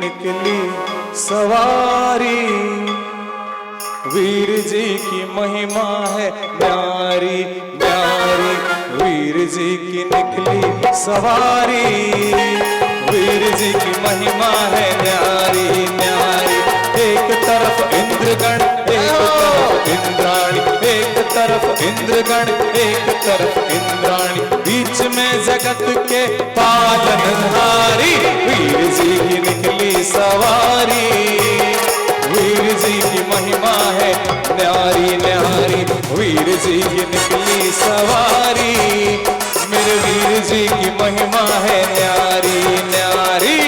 निकली सवारी, वीर जी की महिमा है न्यारी न्यारी। वीर जी की निकली सवारी, वीर जी की महिमा है न्यारी न्यारी। एक तरफ इंद्रगण एक तरफ इंद्राणी, एक तरफ इंद्रगण एक तरफ इंद्राणी, बीच में जगत के पालनहारी। वीर जी की निकली सवारी, वीर जी की महिमा है न्यारी न्यारी। वीर जी की निकली सवारी, मेरे वीर जी की महिमा है न्यारी न्यारी।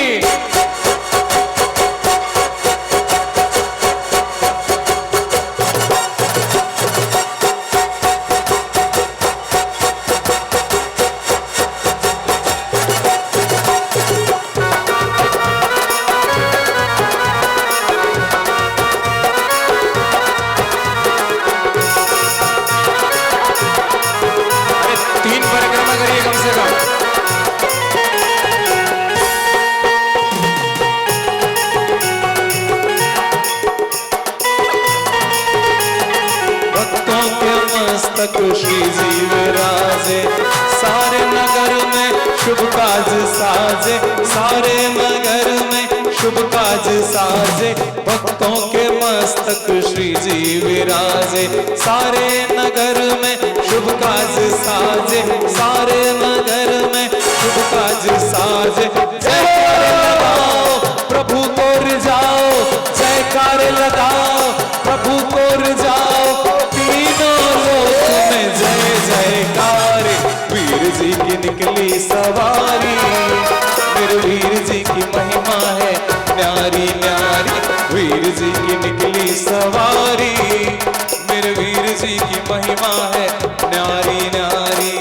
श्री जी विराजे, सारे नगर में शुभ काज साजे, सारे नगर में शुभ काज साजे। भक्तों के मस्तक श्री जी विराजे, सारे नगर में शुभ काज साजे, सारे नगर में शुभ काज साजे। जयकार लगाओ प्रभु को रिझाओ, जयकार लगाओ प्रभु को रिझाओ, तीनों लोक में जय जयकार। वीर जी की निकली सवारी, मेरे वीर जी की महिमा है न्यारी न्यारी। वीर जी की निकली सवारी, मेरे वीर जी की महिमा है न्यारी न्यारी।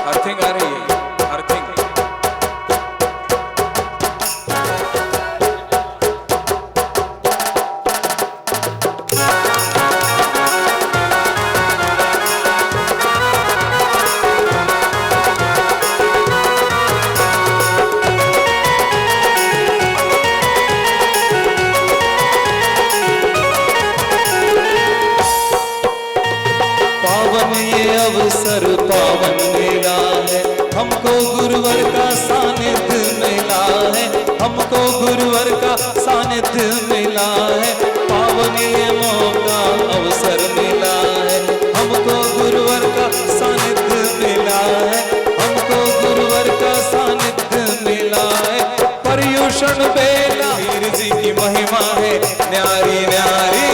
अर्थिंग आ रही है, अर्थिंग। अवसर पावन मिला है, हमको गुरुवर का सानिध्य मिला है, हमको गुरुवर का सानिध्य मिला है। पावन ये मौका अवसर मिला है, हमको गुरुवर का सानिध्य मिला है, हमको गुरुवर का सानिध्य मिला है। पर्युषण बेला वीर जी की महिमा है न्यारी न्यारी।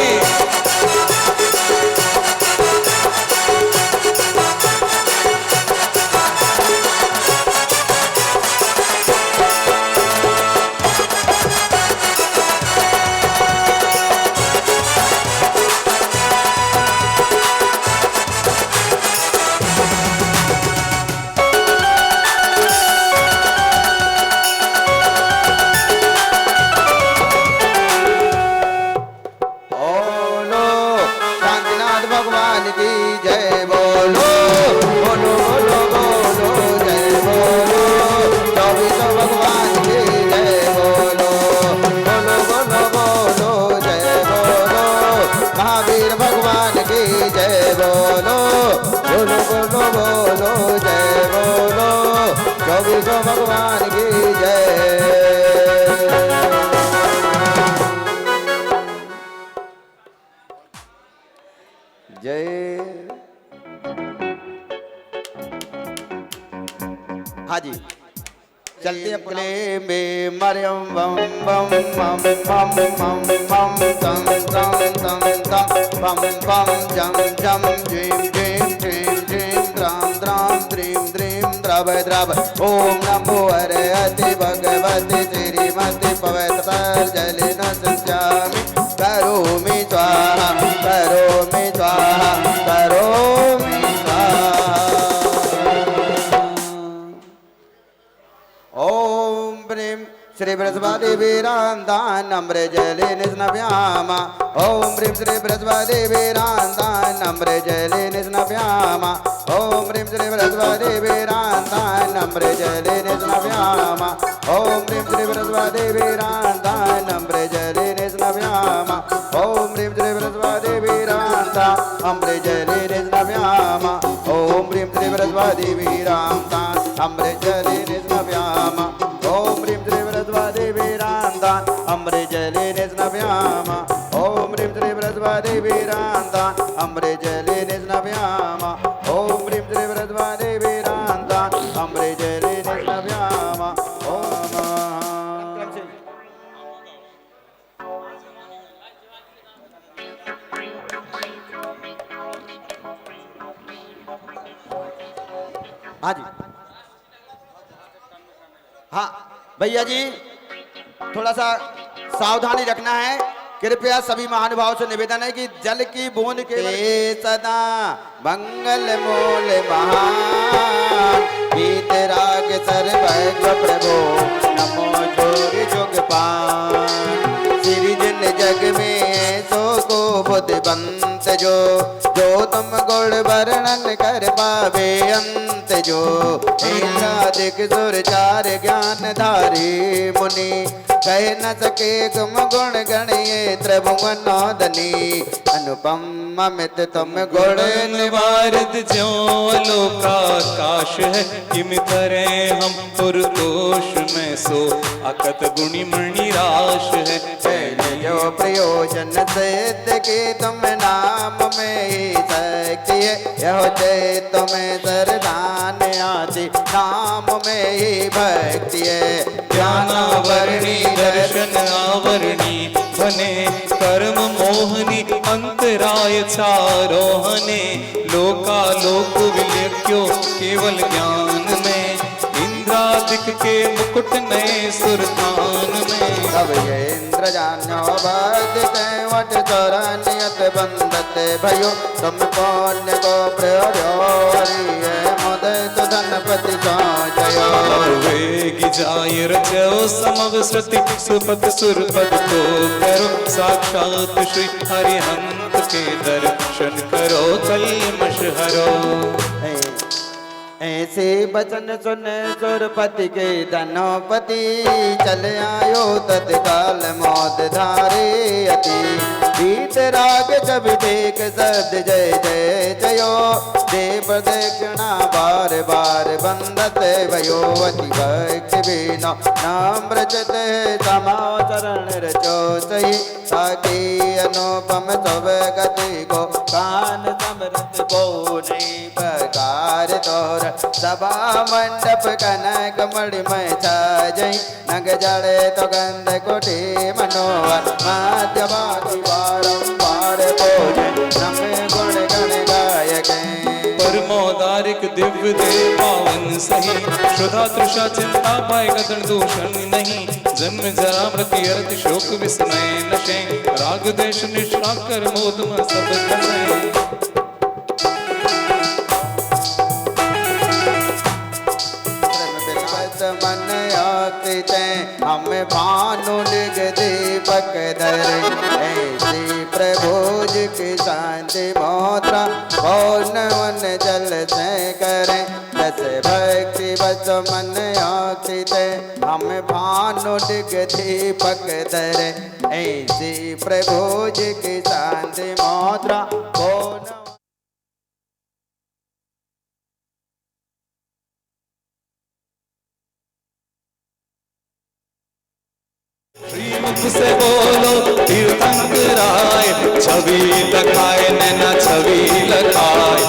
भगवान की जय। जय। हाँ जी, चलते अपने में मरियम बम बम बम बम बम बम तम तम तम तम बम बम जम जम जीम जीम जीम जीम द्राम द्राम द्रीम द्रीम द्रव द्रव। ओम नमो हरहति भगवति श्रीमति पवित्र जले न संचामि करोमि स्वाहा करोमि स्वाहा करोमि स्वाहा। ओम प्रेम श्री बृहस्पतिभिरान्तान् अम्रे जले निस्नभ्यामा ॐ ह्रीं श्री बृहस्पतिभिरान्तान् अम्रे जले निस्नभ्यामा ॐ ह्रीं श्री बृहस्पतिभिरान्तान् अम्रे जले निस्नभ्यामा ॐ ह्रीं श्री बृहस्पतिभिरान्तान् अम्रे जले निस्नभ्यामा ॐ ह्रीं श्री बृहस्पतिभिरान्तान् अम्रे जले निस्नभ्यामा ॐ ह्रीं श्री बृहस्पतिभिरान्तान् अम्रे जले निस्नभ्यामा ॐ ह्रीं श्री बृहस्पतिभिरान्तान् अम्रे जले निस्नभ्यामा ॐ ह्रीं श्री बृहस्पतिभिरान्तान् अम्रे जले निस्नभ्यामा ॐ ह्रीं श्री बृहस्पतिभिरान्तान् अम्रे जले निस्नभ्यामा ॐ हाँ जी हाँ भैया जी थोड़ा सा सावधानी रखना है कृपया सभी महानुभाव से निवेदन है कि जल की बूंद के सदा मंगल मूल महान वीतराग सर्वज्ञ प्रभु नमो जोग जोग पान सिरिजन जग में सो को बुद्धिवंत जो तुम गुण वर्णन कर पावे अंत जो एकाधिक सुर चार ज्ञान धारी मुनि कह न सके तुम गुण गणिये त्रिभुवनोदनी अनुपम अमित तुम गुण निवारद ज्यों लोकाकाश है किम करें हम पुरतोष में सो अकत गुणी मणि राश है पहले जो प्रयोजन सिद्ध की तुम नाम में ही शक्ति है यह चैत में सरदान आदि नाम में ही भक्ति है ज्ञानावरणी दर्शन आवरणी बने कर्म मोहनी अंतराय चारोहने लोकालोक विलक्यो केवल ज्ञान में इंद्रादिक के मुकुट नए सुरतान में अब ये इंद्रजान्यो बाधिते वट चौरानियत बंदते भयो तुम पुण्य को प्रयो हरिये मुदित धनपति को जयो वेगी जाय रचो समव श्रुति सुपत सुरपद को करो साक्षात श्री हरिहंत के दर्शन करो कलमश हरो ऐसे बचन सुन सुरपति के धनोपति चल आयो तत्काल मौत धारे अति वीतराग जब देख सद जय जय जयो देव दक्षिणा बार बार बंदत भयो अति भक्ति बिना नाम रचत समाचरण रचो सही ताकि अनुपम सब गति को कान समृत को नहीं प्रकार तोर सभा मंडप कनक मणिमय छाजई नग जड़े तो गंध कोटि मनोहर माध्य बाकी बारंबार भोजन नमे गुण गण गायक परमोदारिक दिव्य देव पावन सही श्रद्धा तृषा चिंता पाए गदन दूषण नहीं जन्म जरा मृत्यु अर्थ शोक विस्मय नशे राग देश निष्ठा कर मोद में सब कसे मन आते हम भानु लिग दीपक धर ऐसी प्रभुज की शांति मोत्रा कौन वन जल से करें जस भक्ति बस मन आते हम भानु लिग दीपक धर ऐसी प्रभुज की शांति मोत्रा कौन श्रीमुख से बोलो तीर्थंकराय छवि लखाए नैना छवि लखाए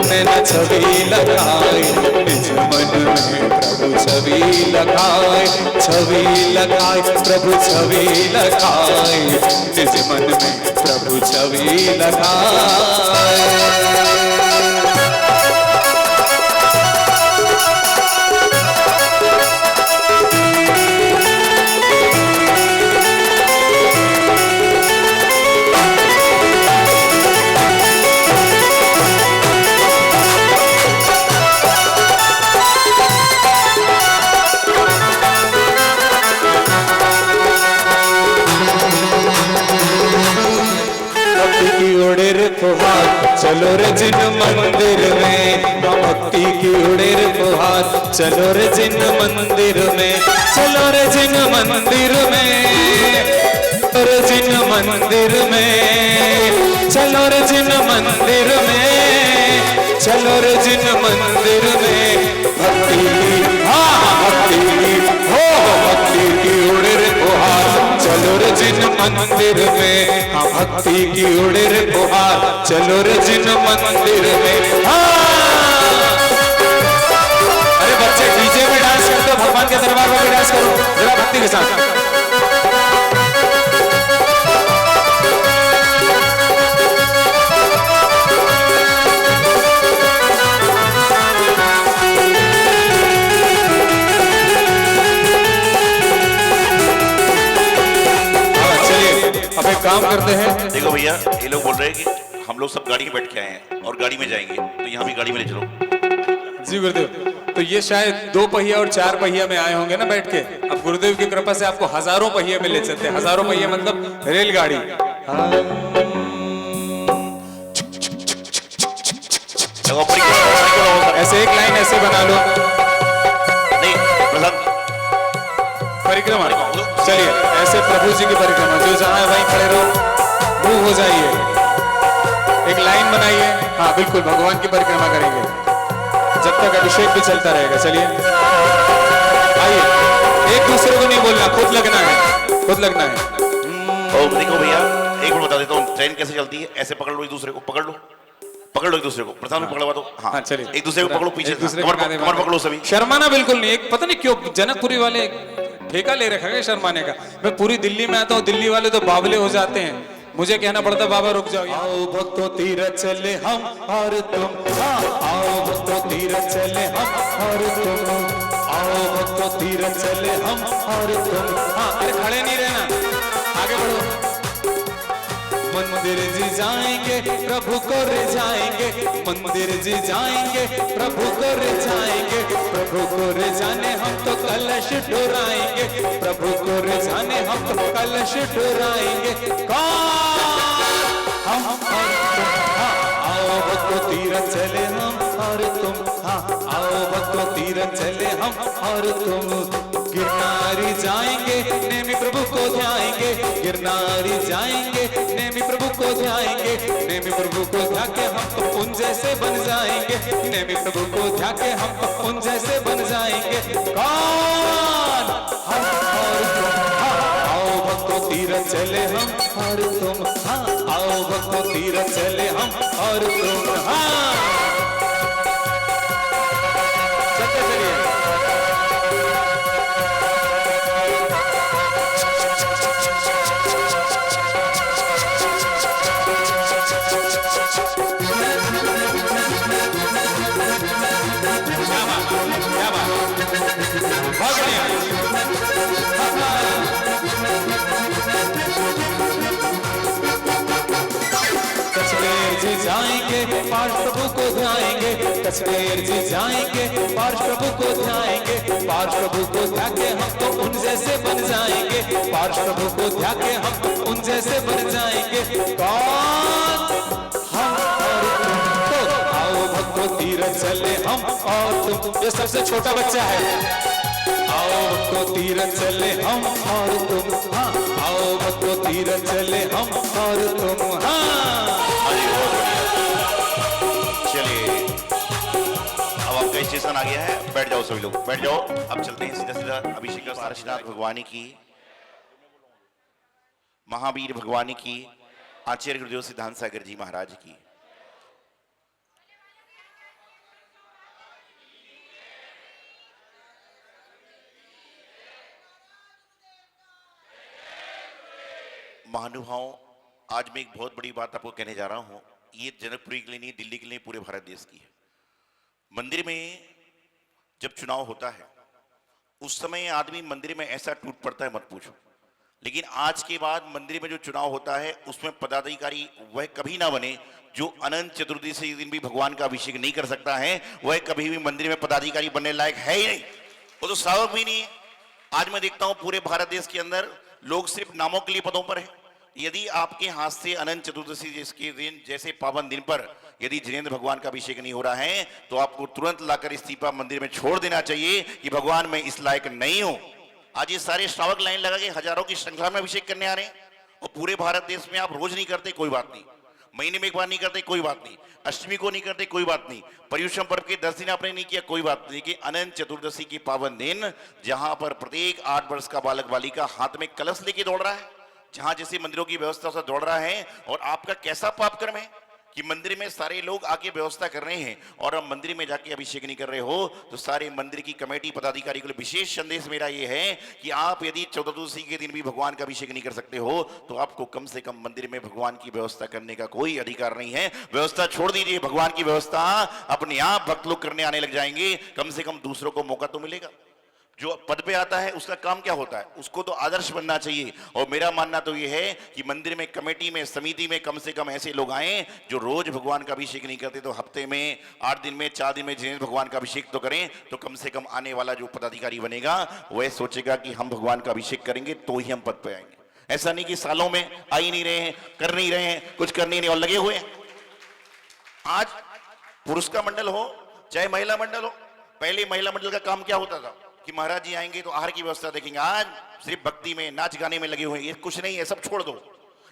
नैना छवि लखाए निज मन में प्रभु छवि लखाए प्रभु छवि लखाए निज मन में प्रभु छवि लखाए चलो रे जिन मंदिर में हम भक्ति की उड़े रे फुहार, चलो रे जिन मंदिर में, चलो रे जिन मंदिर में, चलो रे जिन मंदिर में, चलो रे जिन मंदिर में, चलो रे जिन मंदिर में, भक्ति हाँ भक्ति हो भक्ति की उड़े रे फुहार, चलो रे जिन मंदिर में, हाँ भक्ति की उड़े रे फुहार, चलो रे जिन मंदिर में। हाँ अरे बच्चे डीजे में डांस करते हो, भगवान के दरबार में भी डांस करो जरा भक्ति के साथ। अब एक काम करते हैं, देखो भैया ये लोग बोल रहे हैं कि हम लोग सब गाड़ी में बैठ के आए हैं और गाड़ी में जाएंगे, तो यहाँ भी गाड़ी में ले चलो। जी गुरुदेव, तो ये शायद 2 पहिया और 4 पहिया में आए होंगे ना बैठ के। अब गुरुदेव की कृपा से आपको हजारों पहिए में ले चलते हैं। हजारों पहिए मतलब रेलगाड़ी। ऐसे एक लाइन ऐसे बना लो, नहीं प्रहलाद परिक्रमा। चलिए ऐसे प्रभु जी की परिक्रमा, जो जहां है वहीं खड़े रहो, मूव हो जाइए, एक लाइन बनाइए। हाँ बिल्कुल, भगवान की परिक्रमा करेंगे जब तक अभिषेक भी चलता रहेगा। चलिए आइए, एक दूसरे को नहीं बोलना, खुद लगना है, खुद लगना है। और देखो भैया एक मिनट बता देता हूँ ट्रेन कैसे चलती है। ऐसे पकड़ लो एक दूसरे को, पकड़ लो, पकड़ लो एक दूसरे को, प्रथम में पकड़वा दो। हाँ चलिए एक दूसरे को पकड़ो, पीछे कमर पकड़ो सभी। शर्माना बिल्कुल नहीं। एक पता नहीं क्यों जनकपुरी वाले ठेका ले रखा है शर्माने का। मैं पूरी दिल्ली में आता हूँ, दिल्ली वाले तो बावले हो जाते हैं, मुझे कहना पड़ता बाबा रुक जाओ। आओ भक्तों तीरथ चले हम और तुम, आओ भक्तों तीरथ चले हम और तुम, आओ भक्तों तीरथ चले हम और तुम। हाँ अरे खड़े नहीं रहना, आगे बढ़ो। मंदिर जी जाएंगे प्रभु को रे जाएंगे, मंदिर जी जाएंगे प्रभु को रे जाएंगे, प्रभु को रे जाने हम तो कलश डोराएंगे, प्रभु को रे जाने हम तो कलश डोराएंगे। कौन हम और तुम, हाँ आओ भक्तों तीरथ चले हम और तुम, हाँ आओ भक्तों तीरथ चले हम और तुम। गिरनारी जाएंगे नेमी प्रभु को ध्याएंगे, गिरनारी जाएंगे नेमी प्रभु को ध्याएंगे, नेमी प्रभु को ध्या के हम तो उन जैसे बन जाएंगे, नेमी प्रभु को ध्या के हम तो उन जैसे बन जाएंगे। कौन हम और तुम, हाँ आओ भक्तों तीरथ चले हम और तुम, हाँ आओ भक्तों तीरथ चले हम और तुम। हाँ चलते चलिए। कश्मीर जी जाएंगे पार्श प्रभु को ध्याएंगे, कश्मीर जी जाएंगे पार्श प्रभु को ध्याएंगे, पार्श प्रभु को ध्या के हम तो उन जैसे बन जाएंगे, पार्श प्रभु को ध्या के हम तो उन जैसे बन जाएंगे। कौन हम और तुम, तो आओ भक्तों तीरथ चले हम और तुम। ये सबसे छोटा बच्चा है। आओ भक्तों तीरथ चले हम और तुम, हाँ आओ भक्तों तीरथ चले हम और तुम। हाँ चलिए अब आपका स्टेशन आ गया है, बैठ जाओ सभी लोग, बैठ जाओ। अब चलते हैं सीधा सीधा अभिषेक सारनाथ भगवानी की, महावीर भगवानी की, आचार्य गुरुदेव सिद्धांत सागर जी महाराज की। महानुभाव, आज मैं एक बहुत बड़ी बात आपको कहने जा रहा हूं। ये जनकपुरी के लिए नहीं, दिल्ली के लिए, पूरे भारत देश की है। मंदिर में जब चुनाव होता है उस समय आदमी मंदिर में ऐसा टूट पड़ता है मत पूछो। लेकिन आज के बाद मंदिर में जो चुनाव होता है उसमें पदाधिकारी वह कभी ना बने जो अनंत चतुर्दशी के दिन भी भगवान का अभिषेक नहीं कर सकता है, वह कभी भी मंदिर में पदाधिकारी बनने लायक है ही नहीं, वो तो श्रावक भी नहीं है। आज मैं देखता हूं पूरे भारत देश के अंदर लोग सिर्फ नामों के लिए पदों पर है। यदि आपके हाथ से अनंत चतुर्दशी के दिन जैसे पावन दिन पर यदि जिनेंद्र भगवान का अभिषेक नहीं हो रहा है तो आपको तुरंत लाकर इस्तीफा मंदिर में छोड़ देना चाहिए कि भगवान मैं इस लायक नहीं हूं। आज ये सारे श्रावक लाइन लगा के हजारों की श्रृंखला में अभिषेक करने आ रहे हैं, और पूरे भारत देश में आप रोज नहीं करते कोई बात नहीं, महीने में एक बार नहीं करते कोई बात नहीं, अष्टमी को नहीं करते कोई बात नहीं, पर्युषण पर्व के 10 दिन आपने नहीं किया कोई बात नहीं, कि अनंत चतुर्दशी की पावन दिन जहां पर प्रत्येक 8 वर्ष का बालक बालिका हाथ में कलश लेके दौड़ रहा है, जहां जैसे मंदिरों की व्यवस्था से दौड़ रहा है, और आपका कैसा पाप कर्म है कि मंदिर में सारे लोग आके व्यवस्था कर रहे हैं और अब मंदिर में जाके अभिषेक नहीं कर रहे हो। तो सारे मंदिर की कमेटी पदाधिकारी को विशेष संदेश मेरा ये है कि आप यदि चतुर्दशी के दिन भी भगवान का अभिषेक नहीं कर सकते हो तो आपको कम से कम मंदिर में भगवान की व्यवस्था करने का कोई अधिकार नहीं है। व्यवस्था छोड़ दीजिए, भगवान की व्यवस्था अपने आप भक्त लोग करने आने लग जाएंगे, कम से कम दूसरों को मौका तो मिलेगा। जो पद पे आता है उसका काम क्या होता है, उसको तो आदर्श बनना चाहिए। और मेरा मानना तो ये है कि मंदिर में, कमेटी में, समिति में कम से कम ऐसे लोग आए जो रोज भगवान का अभिषेक नहीं करते तो हफ्ते में 8 दिन में 4 दिन में जिनेंद्र भगवान का अभिषेक तो करें। तो कम से कम आने वाला जो पदाधिकारी बनेगा वह सोचेगा कि हम भगवान का अभिषेक करेंगे तो ही हम पद पे आएंगे। ऐसा नहीं कि सालों में आ ही नहीं रहे हैं, कर नहीं रहे हैं, कुछ कर नहीं रहे और लगे हुए हैं। आज पुरुष का मंडल हो चाहे महिला मंडल हो, पहले महिला मंडल का काम क्या होता था कि महाराज जी आएंगे तो आहार की व्यवस्था देखेंगे। आज सिर्फ भक्ति में, नाच गाने में लगे हुए हैं, ये कुछ नहीं है, सब छोड़ दो।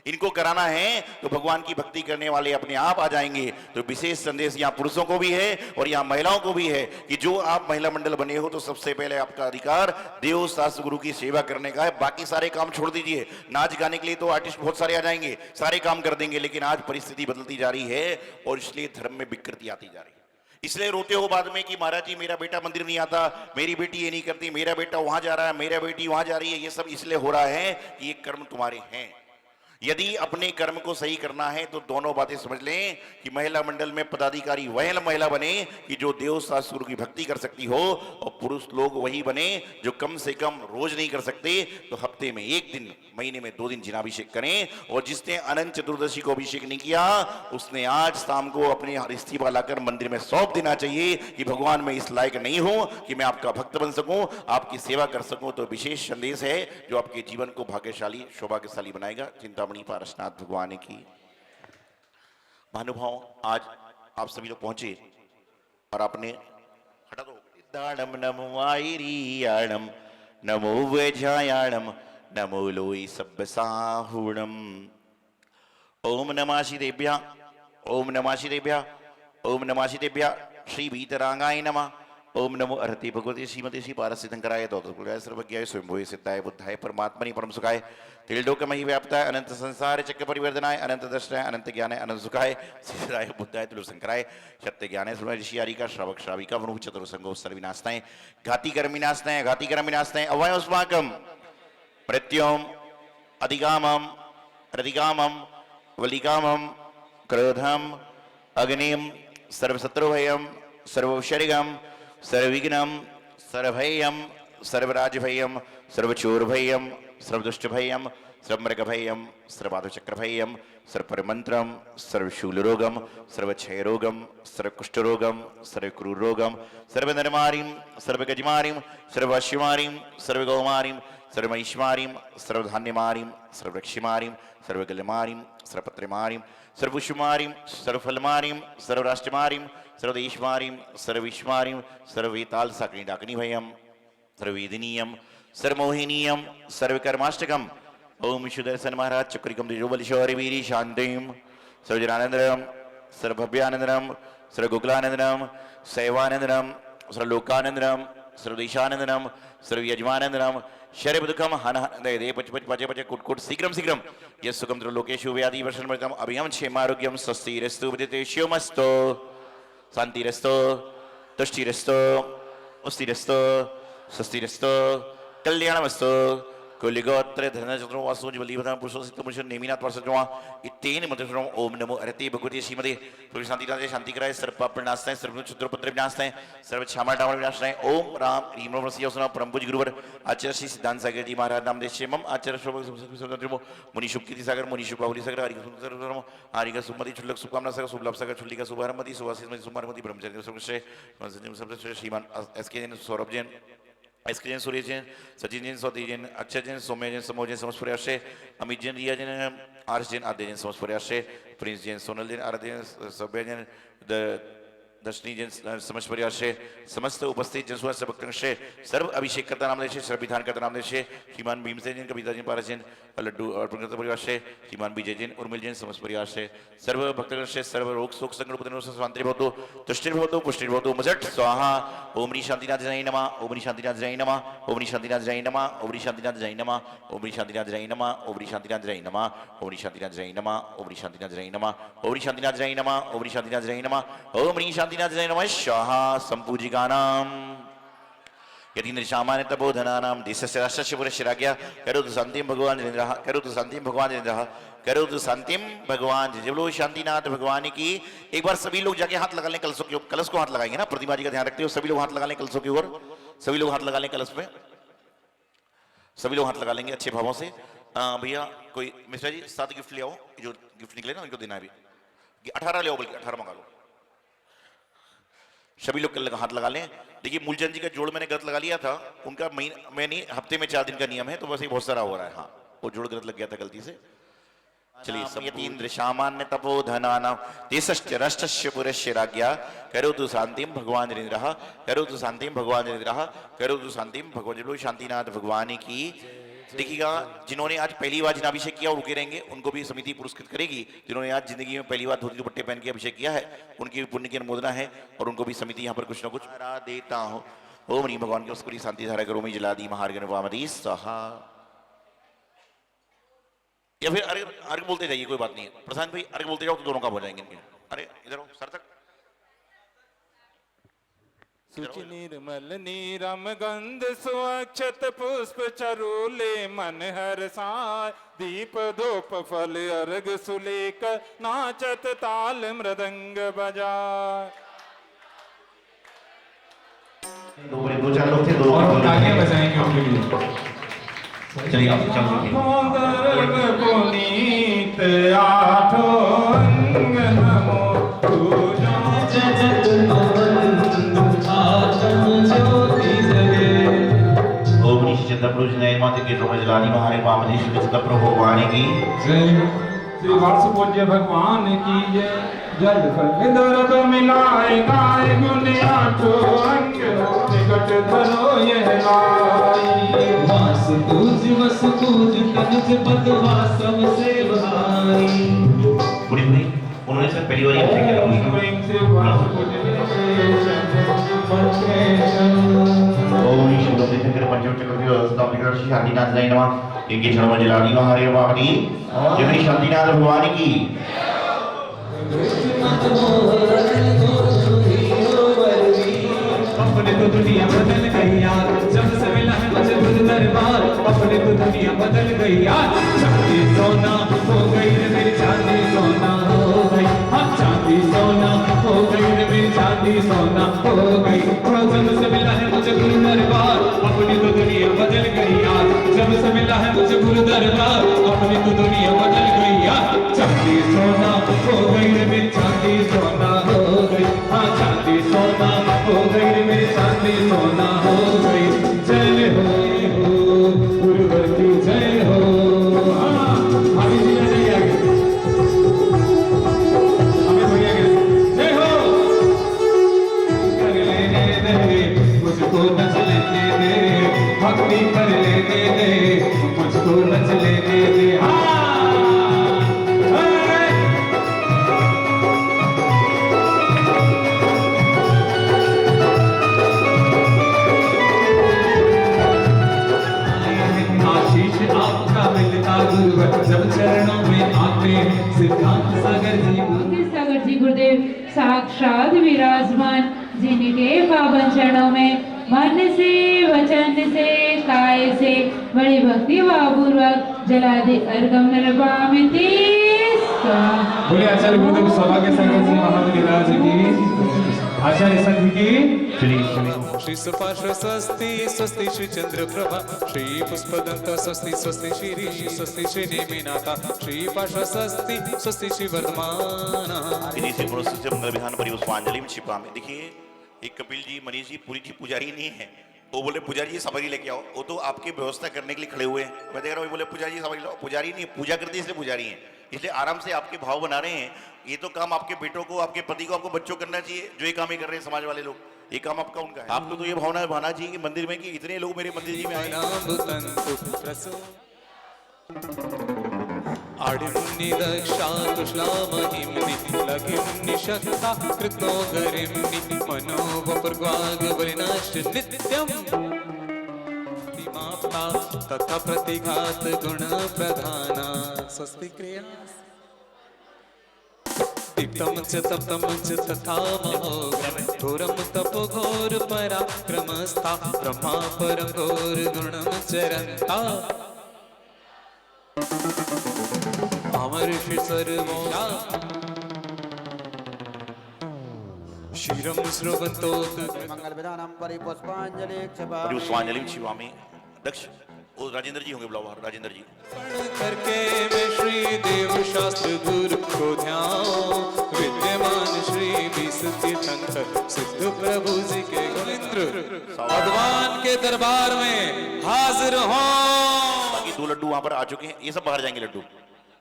इनको कराना है तो भगवान की भक्ति करने वाले अपने आप आ जाएंगे। तो विशेष संदेश यहाँ पुरुषों को भी है और यहाँ महिलाओं को भी है कि जो आप महिला मंडल बने हो तो सबसे पहले आपका अधिकार देव शास्त्र गुरु की सेवा करने का है। बाकी सारे काम छोड़ दीजिए। नाच गाने के लिए तो आर्टिस्ट बहुत सारे आ जाएंगे, सारे काम कर देंगे, लेकिन आज परिस्थिति बदलती जा रही है और इसलिए धर्म में विकृति आती जा रही है। इसलिए रोते हो बाद में कि महाराज जी मेरा बेटा मंदिर नहीं आता, मेरी बेटी ये नहीं करती, मेरा बेटा वहां जा रहा है, मेरा बेटी वहां जा रही है। ये सब इसलिए हो रहा है कि ये कर्म तुम्हारे हैं। यदि अपने कर्म को सही करना है तो दोनों बातें समझ लें कि महिला मंडल में पदाधिकारी वह महिला बने कि जो देव शास्त्र गुरु की भक्ति कर सकती हो, और पुरुष लोग वही बने जो कम से कम रोज नहीं कर सकते तो हफ्ते में 1 दिन, महीने में 2 दिन जिनाभिषेक करें। और जिसने अनंत चतुर्दशी को अभिषेक नहीं किया उसने आज शाम को अपने इस्तीफा लाकर मंदिर में सौंप देना चाहिए कि भगवान मैं इस लायक नहीं हूं कि मैं आपका भक्त बन सकूं, आपकी सेवा कर सकूं। तो विशेष संदेश है जो आपके जीवन को भाग्यशाली, सौभाग्यशाली बनाएगा। चिंतामणि पारसनाथ भगवान की। महानुभाव, आज आप सभी लोग पहुंचे और आपने हटा दो दानम नमो आयरियाणम नमो वैजायाणम नमो लोई सब्बसाहुणम। ओम नमः शिदेभ्या, ओम नमः शिदेभ्या, ओम नमः शिदेभ्या। श्री वीतरांगाय नमः। ओम नमो अर्हते भगवते श्रीमते श्री पारसिद्धंकराय दौतकुलाय सर्वज्ञाय स्वयंभुवे सिद्धाय बुद्धाय परमात्मनि परम सुखाय त्रिलोकमयि व्याप्ताय अनंत संसार चक्र परिवर्तनाय अनंत दर्शनाय अनंत ज्ञानाय अनंत सुखाय सिद्धाय बुद्धाय त्रिलोकशंकराय सत्य ज्ञानाय सर्व ऋषि का श्रावक श्राविका वनु चतुर्संगो सर्विनाशनाय घाति कर्म विनाशनाय घाति कर्म विनाशनाय अवयस्माकं मृत्युम अधिगामम प्रतिगामम वलिकामम क्रोधम अग्निम सर्वशत्रुभयम सर्वशरिगम सर्वविघ्नम सर्वभयम सर्वराजभयम सर्वचोरभयम सर्वदुष्टभयम सर्वमृगभयम सर्वाधुचक्रभयम सर्वपरमंत्रम सर्वशूलरोगम सर्वक्षयरोगम सर्वकुष्ठरोगम सर्वक्रूररोगम सर्वनरमारीम सर्वगजमारीम सर्वश्यमारीम सर्वगौमारीम सर्वमहिष्मारीम सर्वधान्यमारीम सर्ववृक्षमारीम सर्वगलमारीम सर्वपत्रमारीम सर्वपुष्पमारीम सर्वफलमारीम सर्वराष्ट्रमारीम सर्वदेशमारीम सर्वविश्वमारीम सर्ववेताल साकणी डाकनी भयम सर्ववेदनीयम सर्वमोहिनीयम सर्वकर्माष्टकम। ओम सुदर्शन महाराज चक्रिकम तेजोबलशौर्यवीरी शांतिम सर्वजनानंदनम सर्वभव्यानंदनम सर्वगोकुलानंदनम शैवानंदनम सर्वलोकानंदनम सर्वदेशानंदनम सर्वयजमानंदनम शर्वदुखम हन दे पच पच पचे पचे कुट कुट शीघ्रम शीघ्रम यस सुखम त्रिलोकेषु व्याधि वर्षणमृतम अभियम क्षेमारोग्यम स्वस्तिरस्तु विदितेष्योमस्तु शांतिरस्तु तुष्टिरस्तु उस्तिरस्तु स्वस्तिरस्तु कल्याणमस्तु कुलिगोत्र धनचन्द्रो वासुज्वलीभतां पुरुषोत्तमपुरुषो नेमिनाथ वर्षज्वा इत्येन मंत्रम ओम नमो अरते भगवते श्रीमते पुरुष शांतिनाथे शांतिकराय सर्वपापनाशनाय सर्वक्षुद्रपत्र विनाशनाय सर्वक्षामाटामण विनाशनाय ओम राम ह्रीम नमः सिंहासना परमपूज्य गुरुवर आचार्य श्री सिद्धांत सागर जी महाराज नाम देशेमम आचार्य शोभा मुनि शुभ कीर्ति सागर मुनि शुभ बाहुली सागर हरि सुंदर हरि सुमति छुल्लक शुभकामना सागर शुभ लाभ सागर छुल्लिका शुभारमति सुवासित सुमारमति ब्रह्मचर्य सर्वश्रेष्ठ श्रीमान एस के जैन सौरभ जैन एसके जैन, सूर्य जैन, सचिन जैन, स्वाति जैन, अक्षय जैन, सौम्य जैन, समोह जैन, समस्पर्याशे, अमित जैन, रिया जैन, आर्ष जैन, आद्य जैन, समस्पर्याशे, प्रिंस जैन, सोनल जैन, आराध्य जैन, सभ्य जैन, दर्शनी जैन, समस्पर्याशे, समस्त उपस्थित जन सुहा सबकंशे, सर्व अभिषेक करता नाम देशे, सर्व विधान करता नाम देशे, श्रीमान भीमसेन जैन, कविता जैन, पारस जैन, लड्डू अर्पण करता परिवारशे, श्रीमान विजय जैन, उर्मिल जैन, समस्पर्याशे, सर्व भक्तगणशे, सर्व रोग शोक संकट उपद्रव से शांति भवतु, तुष्टिर भवतु, पुष्टिर भवतु, मजट स्वाहा। ओम री शांतिनाथ जय नमः, ओम री शांतिनाथ जय नमः, ओम री शांतिनाथ जय नमः, ओम री शांतिनाथ जय नमः, ओम री शांतिनाथ जय नमः, ओम री शांतिनाथ जय नमः, ओम री शांतिनाथ जय नमः, ओम री शांतिनाथ जय नमः, ओम री शांतिनाथ जय नमः, ओम री शांतिनाथ जय नमः, ओम री शांतिनाथ जय नमः। स्वाहा संपूजिकानां यदि सामान्य तपोधनानां देशस्य राष्ट्रस्य पुरस्याज्ञा करोतु शांतिं भगवान इंद्रः, करोतु शांतिं भगवान इंद्रः, करोतु शांतिं भगवान। जब लोग शांतिनाथ भगवान की एक बार सभी लोग जाके हाथ लगा लें कलशों के, कलश को हाथ लगाएंगे ना, प्रतिमा जी का ध्यान रखते हो, सभी लोग हाथ लगा लें कलशों के ऊपर, सभी लोग हाथ लगा लें कलश पे, सभी लोग हाथ लगा लेंगे अच्छे भावों से। भैया कोई मिश्रा जी 7 गिफ्ट ले आओ, जो गिफ्ट निकले ना उनको देना है। अभी 18 ले आओ, बल्कि 18 मंगा लो, सभी लोग हाथ लगा लें। देखिए मूलचंद जी का जोड़ मैंने गलत लगा लिया था, उनका मैं नहीं, हफ्ते में 4 दिन का नियम है, तो बस ये बहुत सारा हो रहा है। हाँ वो जोड़ गलत लग गया था गलती से। चलिए समयतीन्द्र सामान्य तपोधनानां देशस्य राष्ट्रस्य पुरस्य राज्ञा करोतु शांतिं भगवान इंद्रः, करोतु शांतिं भगवान इंद्रः, करोतु शांतिं भगवान। शांतिनाथ भगवान की देखिएगा, जिन्होंने आज पहली बार जिनाभिषेक किया और रुके रहेंगे उनको भी समिति पुरस्कृत करेगी। जिन्होंने आज जिंदगी में पहली बार धोती दुपट्टे पहन के अभिषेक किया है उनकी पुण्य की अनुमोदना है और उनको भी समिति यहाँ पर कुछ ना कुछ देता हूँ। ओम नी भगवान की उसको शांति धारा करो में जला दी महार्गनुवामदी स्वाहा। या फिर अर्घ बोलते जाइए, कोई बात नहीं है। प्रशांत भाई अर्घ बोलते जाओ तो दोनों काम हो जाएंगे इनके। अरे इधर आओ सर तक। सुचि निर्मल नीरम गंध सुअक्षत पुष्प चरूले मन हर्षाय, दीप धूप फल अर्घ सुलेख नाचत ताल मृदंग बजाय। दो चार लोग थे, दो आगे बजाएंगे उनके लिए। चलिए आप चलो। पुनीत आठो अंग नमो पूजा ओम निश्चित प्रभु नयन माते के रोम जलानी महारे पावनी श्री प्रभु भगवान की जय। श्री वासु पूज्य भगवान की जय। जल फल दर्द मिलाए गाय गुण आठो अंग निकट धरो यह लाई। वास पूज तनुज बदवा सब से भाई। बुरी बुरी उन्होंने से पहली बार ये किया। प्रेम से वासु पूज्य ओम ईश्वर देव के पंचम चक्र की व्यवस्था निकर श्री शांतिनाथ जय नमः। इनके चरण में जलानी महारे पावनी जय शांतिनाथ भगवान की। अपने तो दुनिया बदल गई यार, जब से मिला है मुझे खुद दरबार। अपने तो दुनिया बदल गई यार, चांदी सोना हो गई रे मेरी चांदी सोना हो गई। हाँ चांदी सोना हो गई रे मेरी चांदी सोना हो गई। जब से मिला है मुझे खुद दरबार, अपनी तो दुनिया बदल गई यार। जब से मिला है मुझे खुद दरबार, अपनी तो दुनिया बदल गई यार। चांदी सोना हो गई रे मेरी चांदी सोना हो गई। हाँ चांदी सोना हो गई रे मेरी चांदी सोना हो गई। जय हो गुरुवर की जय हो। अभी जी जय आगे, अभी भैया के जय हो। कर लेने दे मुझको नच लेने दे, भक्ति कर लेने दे मुझको नच लेने दे। हाँ जब चरणों में आते सिद्धांत सागर जी गुरुदेव साक्षात विराजमान, जिनके पावन चरणों में मन से वचन से काय से बड़ी भक्ति भावपूर्वक जला दे अर्घम नरपामिति। बोले आचार्य गुरुदेव सौभाग्य सागर जी महाराज की, आचार्य संघ की। श्री सुपार्श्व स्वस्ति स्वस्ति श्री चंद्र प्रभा, श्री पुष्पदंत स्वस्ति स्वस्ति श्री स्वस्ति श्री नेमिनाथा, श्री पार्श्व स्वस्ति स्वस्ति श्री वर्धमान। इन्हीं से पुरस्कृत मंगल विधान परिपुष्पांजलि में छिपा में देखिए, एक कपिल जी मनीष जी पूरी जी पुजारी नहीं है, वो बोले पुजारी जी सवारी लेके आओ। वो तो आपकी व्यवस्था करने के लिए खड़े हुए हैं। मैं देख रहा हूँ बोले पुजारी जी सवारी लाओ। पुजारी नहीं, पूजा करते इसलिए पुजारी हैं, इसलिए आराम से आपके भाव बना रहे हैं। ये तो काम आपके बेटों को, आपके पति को, आपको बच्चों को करना चाहिए, जो ये काम ही कर रहे हैं समाज वाले लोग। ये काम आपका उनका है। आपको तो ये भावना भाना चाहिए कि मंदिर में कि इतने लोग मेरे मंदिर जी में आए। आडिम्नि दक्षातुश्लामहिम्नि लघिम्नि शक्ता कृतो गरिम्नि मनोवपुर्ग्वागवलिनश्च नित्यम् माप्ता तथा प्रतिघात गुण प्रधाना स्वस्ति क्रिया दीप्तं च तप्तं च तथा महोग्रम घोरं तपो घोर पराक्रमस्था ब्रह्मा परं घोर गुणं चरन्ता अमर्षि सर्वोया शिरं स्रवन्तोत मंगल विधानम परिपुष्पांजलि पुष्पांजलि शिवामी। दक्ष वो राजेंद्र जी होंगे, बुलाओ बाहर राजेंद्र जी। करके मैं श्री देव शास्त्र गुरु को ध्याऊं विद्यमान श्री बीस तीर्थंकर सिद्ध प्रभु जी के गुणेंद्र भगवान के दरबार में हाजिर हो। बाकी 2 लड्डू वहां पर आ चुके हैं, ये सब बाहर जाएंगे लड्डू।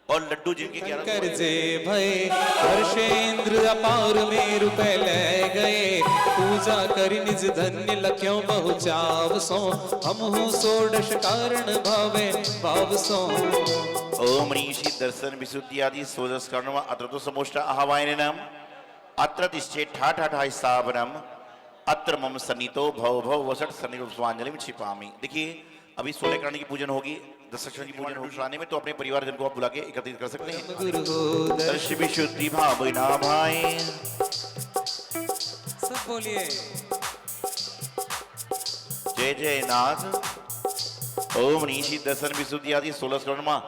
और लड्डू जिनके क्या कर जे भय हर्षेंद्र अपार मेरु पे ले गए पूजा करी निज धन्य लख्यों पहुँचाव सो हम हूँ षोडश कारण भावे भाव सो। ओम ऋषि दर्शन विशुद्धि आदि सोजस कर्णम अत्र तो समोष्ट आह्वायनम अत्र तिष्ठे ठाठा स्थापनम अत्र मम सन्नितो भव भव वसट सन्निधो स्वांजलि क्षिपामि। देखिए अभी 16 कर्ण की पूजन होगी, 10 अक्षर की पूजन होगी। आने में तो अपने परिवार जन को आप बुला के एकत्रित कर सकते हैं। दर्श विशुद्धि भावना भाई सब बोलिए जय जय नाथ। ओम ऋषि दर्शन विशुद्धि आदि 16 कर्ण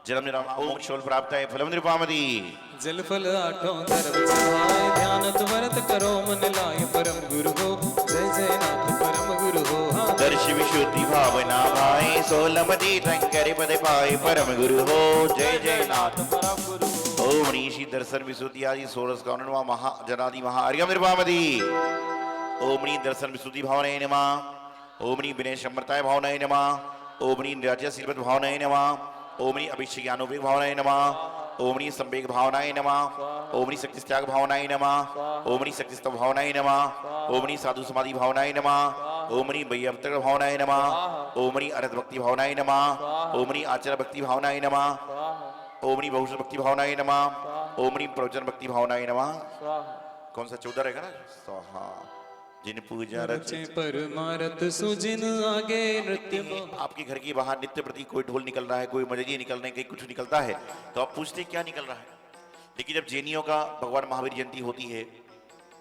जन्म निराम ओम शोल प्राप्त है फलम निरुपामति। जल फल आठों धर्म सहाय ध्यान व्रत करो मन लाय परम गुरु हो जय जय नाथ परम गुरु हो। दर्श विशुद्धि भावना भाई सोलमती शंकर पद पाए परम गुरु हो जय जय नाथ परम गुरु हो। ओम ऋषि दर्शन विशुद्धि आदि 16 कर्ण महा जनादि महा अर्घ्यम निरुपामति। ओम ऋषि दर्शन विशुद्धि भावनाय नमः। ओम ऋषि विनय समर्ताय भावनाय नमः। ओम ऋषि राज्य श्रीपद भावनाय नमः। ओम ऋषि अभिषेक ज्ञानोपेक भावनाय नमः। ओम ऋषि संवेग भावनाय नमः। ओम ऋषि शक्ति त्याग भावनाय नमः। ओम ऋषि शक्ति स्तव भावनाय नमः। ओम ऋषि साधु समाधि भावनाय नमः। ओम ऋषि वैयवतक भावनाय नमः। ओम ऋषि अरहत भक्ति भावनाय नमः। ओम ऋषि आचार्य भक्ति भावनाय नमः। ओम ऋषि बहुशत भक्ति भावनाय नमः। ओम ऋषि प्रवचन भक्ति भावनाय नमः। कौन सा 14 रहेगा ना? स्वाहा। जिन पूजा रचे परमारथ सुजिन आगे नृत्य। आपके घर के बाहर नित्य प्रति कोई ढोल निकल रहा है, कोई मजरी निकल रहे हैं, कहीं कुछ निकलता है तो आप पूछते क्या निकल रहा है। लेकिन जब जैनियों का भगवान महावीर जयंती होती है,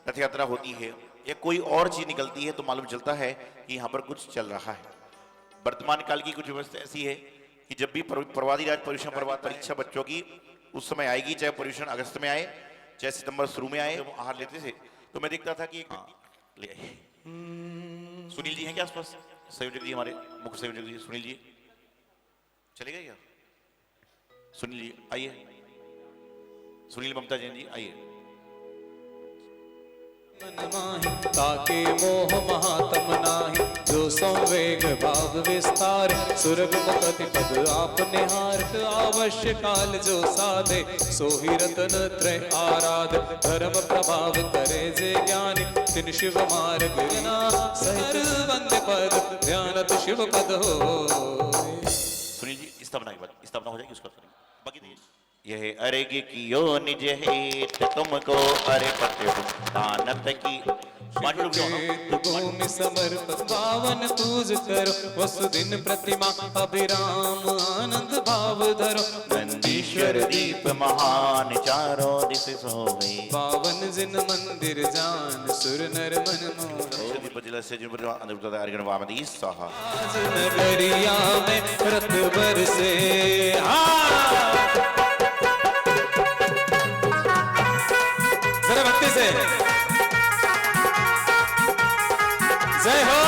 रथ यात्रा होती है या कोई और चीज निकलती है तो मालूम चलता है कि यहाँ पर कुछ चल रहा है। वर्तमान काल की कुछ व्यवस्था ऐसी है कि जब भी प्रवादी राज पर्यूषण प्रवाद परीक्षा बच्चों की उस समय आएगी, चाहे पर्यूषण अगस्त में आए चाहे सितंबर शुरू में आए, जब आहार लेते थे तो मैं देखता था कि ले आइए। सुनील जी हैं क्या आसपास? संयोजक जी हमारे मुख्य संयोजक जी सुनील जी चले गए क्या? सुनील जी आइए। सुनील ममता जैन जी आइए। ताके मोह महातम नाही जो संवेग भाव विस्तार सुरग मुकति पद आप निहार अवश्य काल जो साधे सोहि रतन त्रय आराध धर्म प्रभाव करे जे ज्ञानी तिन शिव मार्ग ना सहित वंदे पद ध्यानत शिव पद हो। सुनील जी स्थापना के बाद स्थापना हो जाएगी उसका बाकी यह अर्घ कियो निज हेत तुमको अर्पित दानत की भूमि समर्पित पावन पूज करो वसुदिन प्रतिमा अभिराम आनंद भाव धरो नंदीश्वर दीप महान चारों दिश सोवे पावन जिन मंदिर जान सुर नर मन मोह आज नगरिया में रत बरसे जरा भक्ति से जय हो।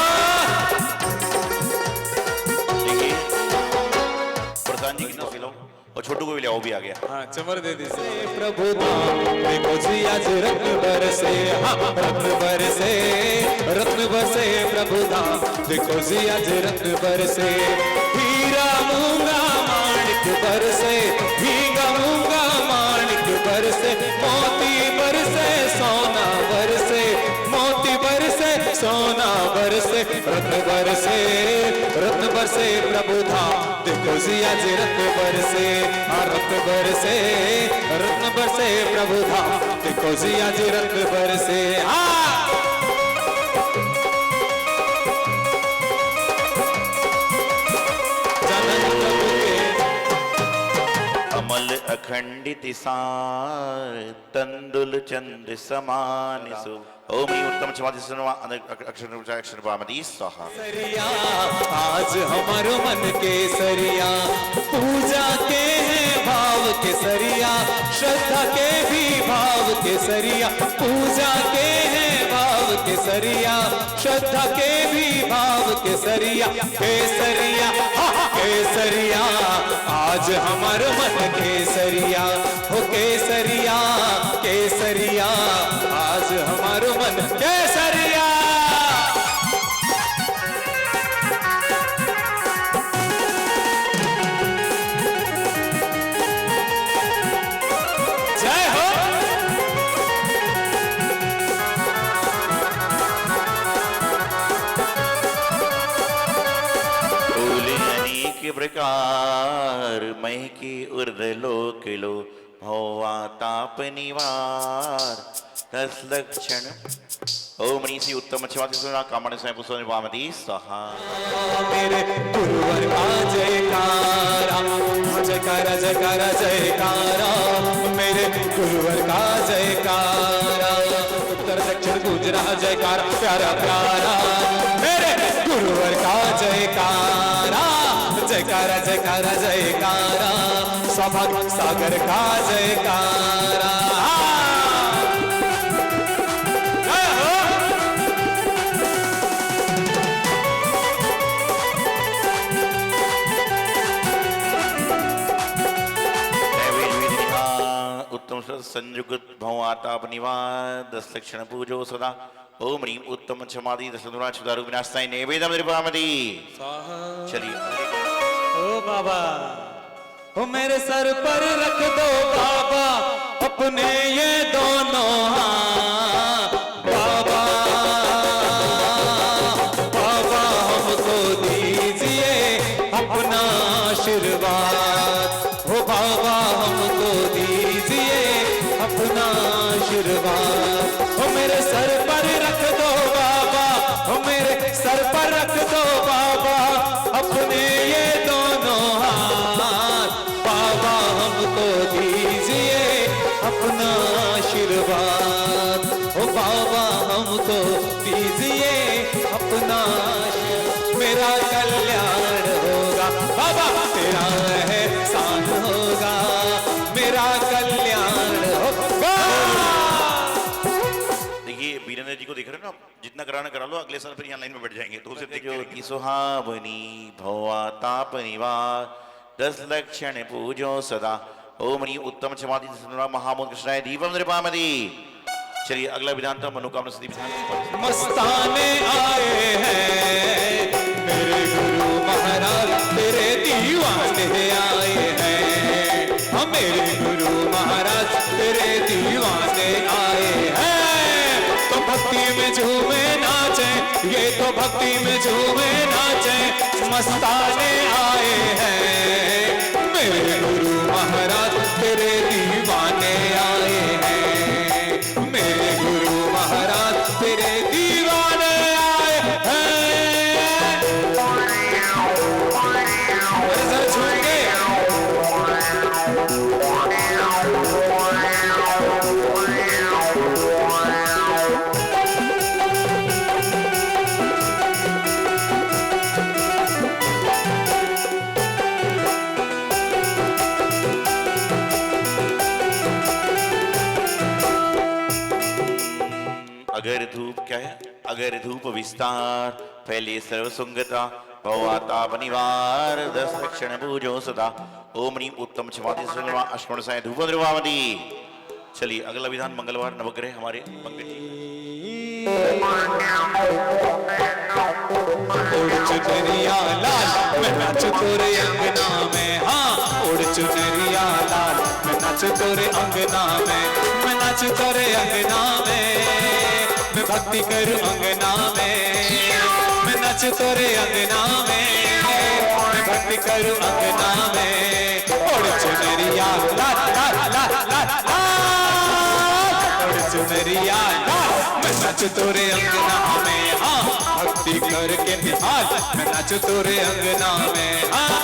देखिए प्रधान जी की तस्वीरों और छोटू को भी ले आओ, भी आ गया। हाँ चमर दे दीजिए। प्रभु धाम देखो जी आज रत्न बरसे, हाँ रत्न बरसे, रत्न बरसे प्रभु धाम देखो जी आज रत्न बरसे। हीरा मूंगा माणिक बरसे, हीरा मूंगा माणिक बरसे, मोती बरसे सोना बरसे, मोती बरसे सोना बरसे, रत्न बरसे, रत्न बरसे प्रभु धाम देखो जी आज रत्न बरसे, हाँ रत्न बरसे, रत्न बरसे प्रभु धाम देखो जी आज रत्न बरसे। हाँ अमल अखंडित सार तंदुल चंद्र समान सो। ओम ह्रीं उत्तम चमादि अक्षर वामदी स्वाहा। सरिया आज हमारो मन के सरिया, पूजा के हैं भाव के सरिया, श्रद्धा के भी भाव के सरिया, पूजा के हैं भाव के सरिया, श्रद्धा के भी भाव के सरिया, केसरिया केसरिया आज हमारो मन केसरिया, हो केसरिया केसरिया आज हमारो मन केसरिया। जय हो। फूल अनेक प्रकार मह के उर्धलोक लो, भवा ताप निवार 10 लक्षण। ओम ह्रीं श्री उत्तम चमादि कामण स्वयं पुष्प वामदी स्वाहा। मेरे गुरुवर का जयकारा, जयकारा जयकारा जयकारा, मेरे गुरुवर का जयकारा, उत्तर दक्षिण गूंज रहा जयकारा प्यारा प्यारा, मेरे गुरुवर का जयकारा, जयकारा जयकारा जयकारा, सौभाग्य सागर का जयकारा। संयुक्त भवाताप निवार 10 लक्षण पूजो सदा। ओम ह्रीं उत्तम क्षमादि दशदुराक्षुदारु विनाशाय नैवेद्यम निर्वामदी। चलिए ओ बाबा, ओ मेरे सर पर रख दो बाबा अपने ये दोनों हाथ, बाबा बाबा हमको दीजिए अपना आशीर्वाद, हो बाबा हमको दीजिए अपना आशीर्वाद, ओ मेरे सर पर रख दो बाबा, ओ मेरे सर पर रख दो बाबा अपने ये दोनों हाथ, बाबा हमको दीजिए अपना आशीर्वाद, ओ बाबा हमको दीजिए अपना आशीर्वाद, मेरा कल्याण होगा बाबा तेरा एहसान होगा, मेरा कल्याण होगा। देखिए वीरेंद्र जी को देख रहे हो ना, जितना कराना करा लो, अगले साल फिर यहाँ लाइन में बैठ जाएंगे। तो उसे देखिए सुहावनी भवा ताप निवार 10 लक्षण पूजो सदा। ओम ह्रीं उत्तम क्षमादि महामोद कृष्णाय दीपम निर्वामदी। चलिए अगला विधान था मनोकामना सिद्धि विधान। मस्ताने आए हैं मेरे गुरु महाराज, तेरे दीवाने आए हैं, हम मेरे गुरु महाराज तेरे दीवाने आए हैं, तो भक्ति में झूमे नाचे, ये तो भक्ति में झूमे नाचे, मस्ताने आए हैं मेरे गुरु महाराज तेरे दीवाने आए हैं, मेरे गुरु महाराज तेरे दीवाने आए हैं। अरे सर छूट गए। अगर धूप क्या है, अगर धूप विस्तार फैले सर्वसुंगता, भवाताप निवार दस क्षण पूजो सदा ओम ह्रीं उत्तम क्षमाति सर्वा अष्टमण साय धूप द्रवावती। चलिए अगला विधान मंगलवार नवग्रह हमारे पंकज जी। उड़ चुनरिया लाल मैं नाच तोरे अंगना में, हाँ उड़ चुनरिया लाल मैं नाच तोरे अंगना में, मैं नाच तोरे अंगना में, मैं भक्ति करूं अंगना में, मैं नाच तोरे अंगना में, मैं भक्ति करूं अंगना में। उड़ चुनरिया लाल लाल लाल लाल लाल, उड़ चुनरिया लाल मैं नाच तोरे अंगना में, हाँ भक्ति करके निहाल मैं नाच तोरे अंगना में, हाँ।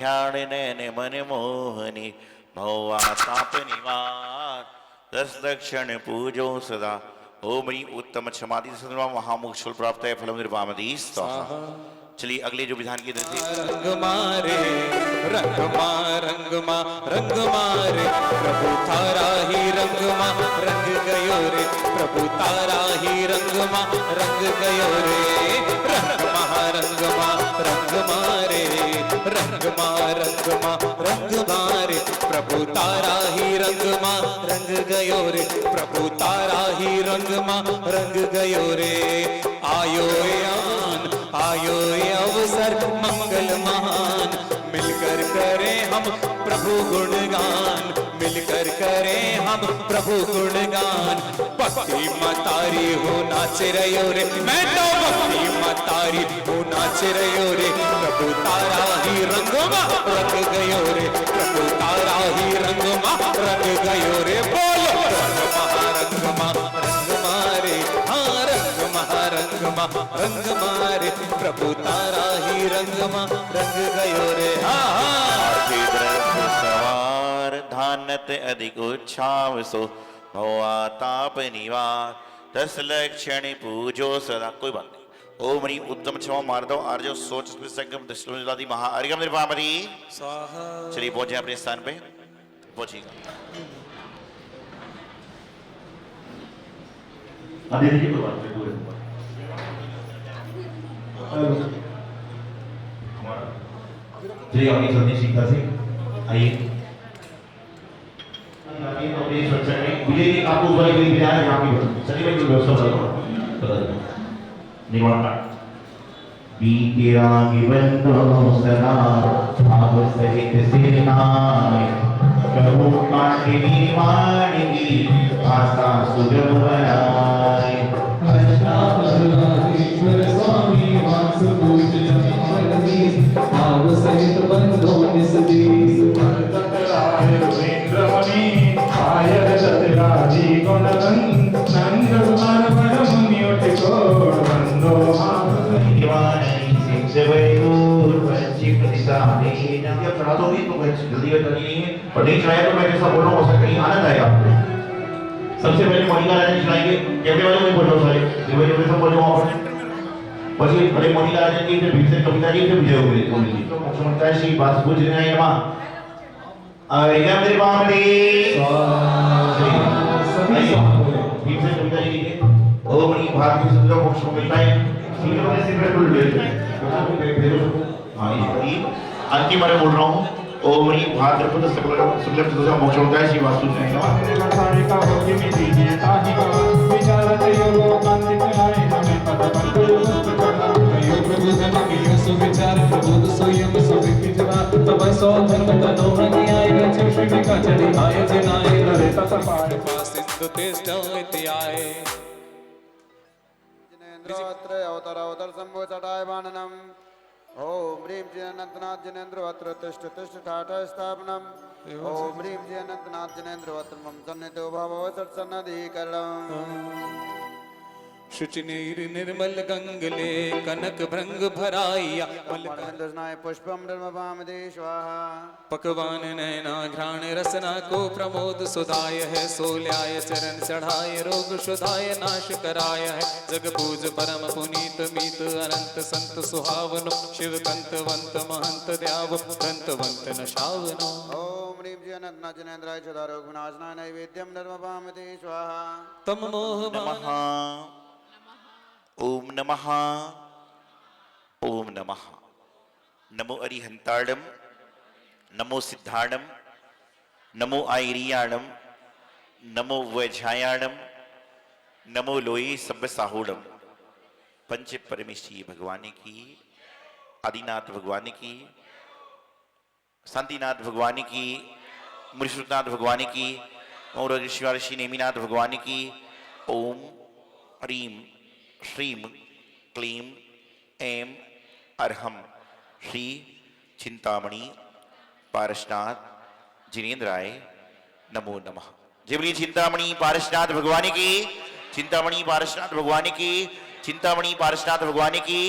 ज्ञान नैन मन मोहनी भवा ताप निवार दस दक्षिण पूजो सदा ओम ह्रीं उत्तम क्षमाति सर्वा महामोक्ष फल प्राप्त है फलम निर्वामदी स्वाहा। चलिए अगले जो विधान की थे रंग मारे रंग रंग मारे प्रभु तारा ही रंग रंग गयो रे, प्रभु तारा ही रंग गयो रे, रंग मारे रंग मारे प्रभु तारा ही रंग गयो रे, प्रभु तारा ही रंग गयो रे। आयो यान आयो अवसर मंगल महान, मिलकर करें हम प्रभु गुणगान, मिलकर करें हम प्रभु गुणगान। भक्ति मतारी हो नाच रयो रे, मैं तो भक्ति मतारी हो नाच रयो रे, प्रभु तारा ही रंग गयो रे, प्रभु तारा ही रंग गयो रे। बोलो रंग मारे हाँ रंग मारे प्रभु तारा ही रंग गयो रे, हाँ। सवार धानत अधिक उच्छाव सो भवा ताप निवार दस लक्षण पूजो सदा। कोई बात नहीं। ओम ह्रीं उत्तम क्षमा मार्दव आर्जव सोच संगम दृष्टि महा अर्घ्यम निर्वापति स्वाहा। चलिए पहुंचे अपने स्थान पे, पहुंचिएगा। चलिए अपनी सभी सीखा से आइए विजय आपको ऊपर के लिए यहाँ की सभी में व्यवस्था बता दो निर्माण का बीते रागी बंदो सदा आप सहित सेनाएं प्रभु कांडिनी वाणी आस्था सुजन बनाए अष्टावधानेश्वर स्वामी वास पूज्य भाव सहित बंधो निसदीस भरतराय रुद्रमणि आयर सतराजी गुणगन नंद कुमार बड़ मुनि उठको बंधो दीवानी सिंह वैदूर पंची प्रतिसादी जब चढ़ा दोगे तो जल्दी करनी नहीं है, और नहीं चढ़ाया तो मैं जैसा बोल रहा हूँ उसका कहीं आनंद आएगा। सबसे पहले मोनिका राजन चलाएंगे, कैमरे वाले में बोल रहा हूँ सारे दिवाली सब बोल रहा हूँ। પછી ભલે મોનિકા રાજન જી फिर भीमसेन कविता जी फिर विजय होगी बोली जी तो मुख्यमंत्री श्री बास पूज रहे हैं मां अर्घ्यम निर्वापति भीमसेन कविता जी के ओम ह्रीं भारतीय सुंदर मोक्ष कविताएं सीधे वाले से बिल्कुल ले हां ये अंतिम बार बोल रहा हूं ओम ह्रीं भाद्रपद शुक्ल चतुर्दशी मोक्षोदय श्री वास्तु का होगी में दीजिए ताहि का विचारत योगो कांतिक आए हमें पद बंधु यो प्रभु धन यो सुविचार प्रभु सोयम सुविधि जवा तब सो धर्म तनो मनि आए गच्छ श्री का चली आए जनाए करे तपपाण सिंधु तिष्ठो इत्याय जिनेन्द्रोत्र अवतर संभो चटाय बाणनम ओम ह्रीं जिनेन्द्रनाथ जिनेन्द्रोत्र तिष्ठ तिष्ठ ठाठ स्थापनम ओम ह्रीं जिनेन्द्रनाथ जिनेन्द्रोत्र मम सन्निधो भव सत्सन्नधिकरणम शुचिनीर निर्मल गंगले कनक भृंग भराइया मलकंदस्नाय पुष्पम धर्मपामदे स्वाहा। पकवान नैना घ्राण रसना को प्रमोद सुधाय है। सोल्याय चरण चढ़ाय रोग शुधाय नाश कराय है। जग पूज परम पुनीत मीत अनंत संत सुहावनो। शिव कंत वंत महंत द्याव ग्रंथवंत न शावनो। ओम ह्रीं श्री अनंत जनेन्द्राय चदारोग विनाशनाय नैवेद्यम धर्मपामदे स्वाहा। तम मोह नमः ओम नमः ओम नमः। नमो अरिहंताड़म नमो सिद्धाणम नमो आयरियाणम नमो वैझायाणम नमो लोये सब्ब साहूणम। पंच परमेश्वरी भगवान की, आदिनाथ भगवान की, शांतिनाथ भगवान की, मुनिश्रुतनाथ भगवान की और ऋषि नेमिनाथ भगवान की। ओम ह्रीं श्रीं क्लीं ऐं अर्हं श्री चिंतामणि पारसनाथ जिनेन्द्राय नमो नमः। जय बोलिए चिंतामणि पारसनाथ भगवान की, चिंतामणि पारसनाथ भगवान की, चिंतामणि पारसनाथ भगवान की,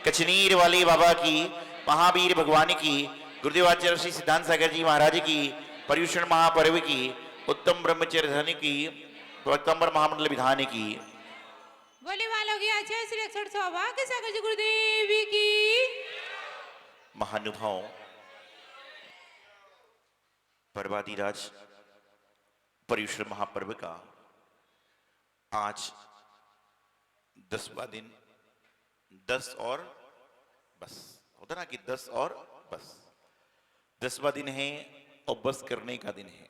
कचनीर वाले बाबा की, महावीर भगवान की, गुरुदेवाचार्य श्री सिद्धांत सागर जी महाराज की, पर्युषण महापर्व की, उत्तम ब्रह्मचर्य धन की, वक्तंबर महामंडल विधान की। बोले वालों की आचार्य श्री अक्षर सौभाग्य सागर जी गुरुदेव की। महानुभाव पर्वादिराज पर्युषण महापर्व का आज 10वां दिन, 10 और बस होता ना कि 10 और बस 10वां दिन है और बस करने का दिन है।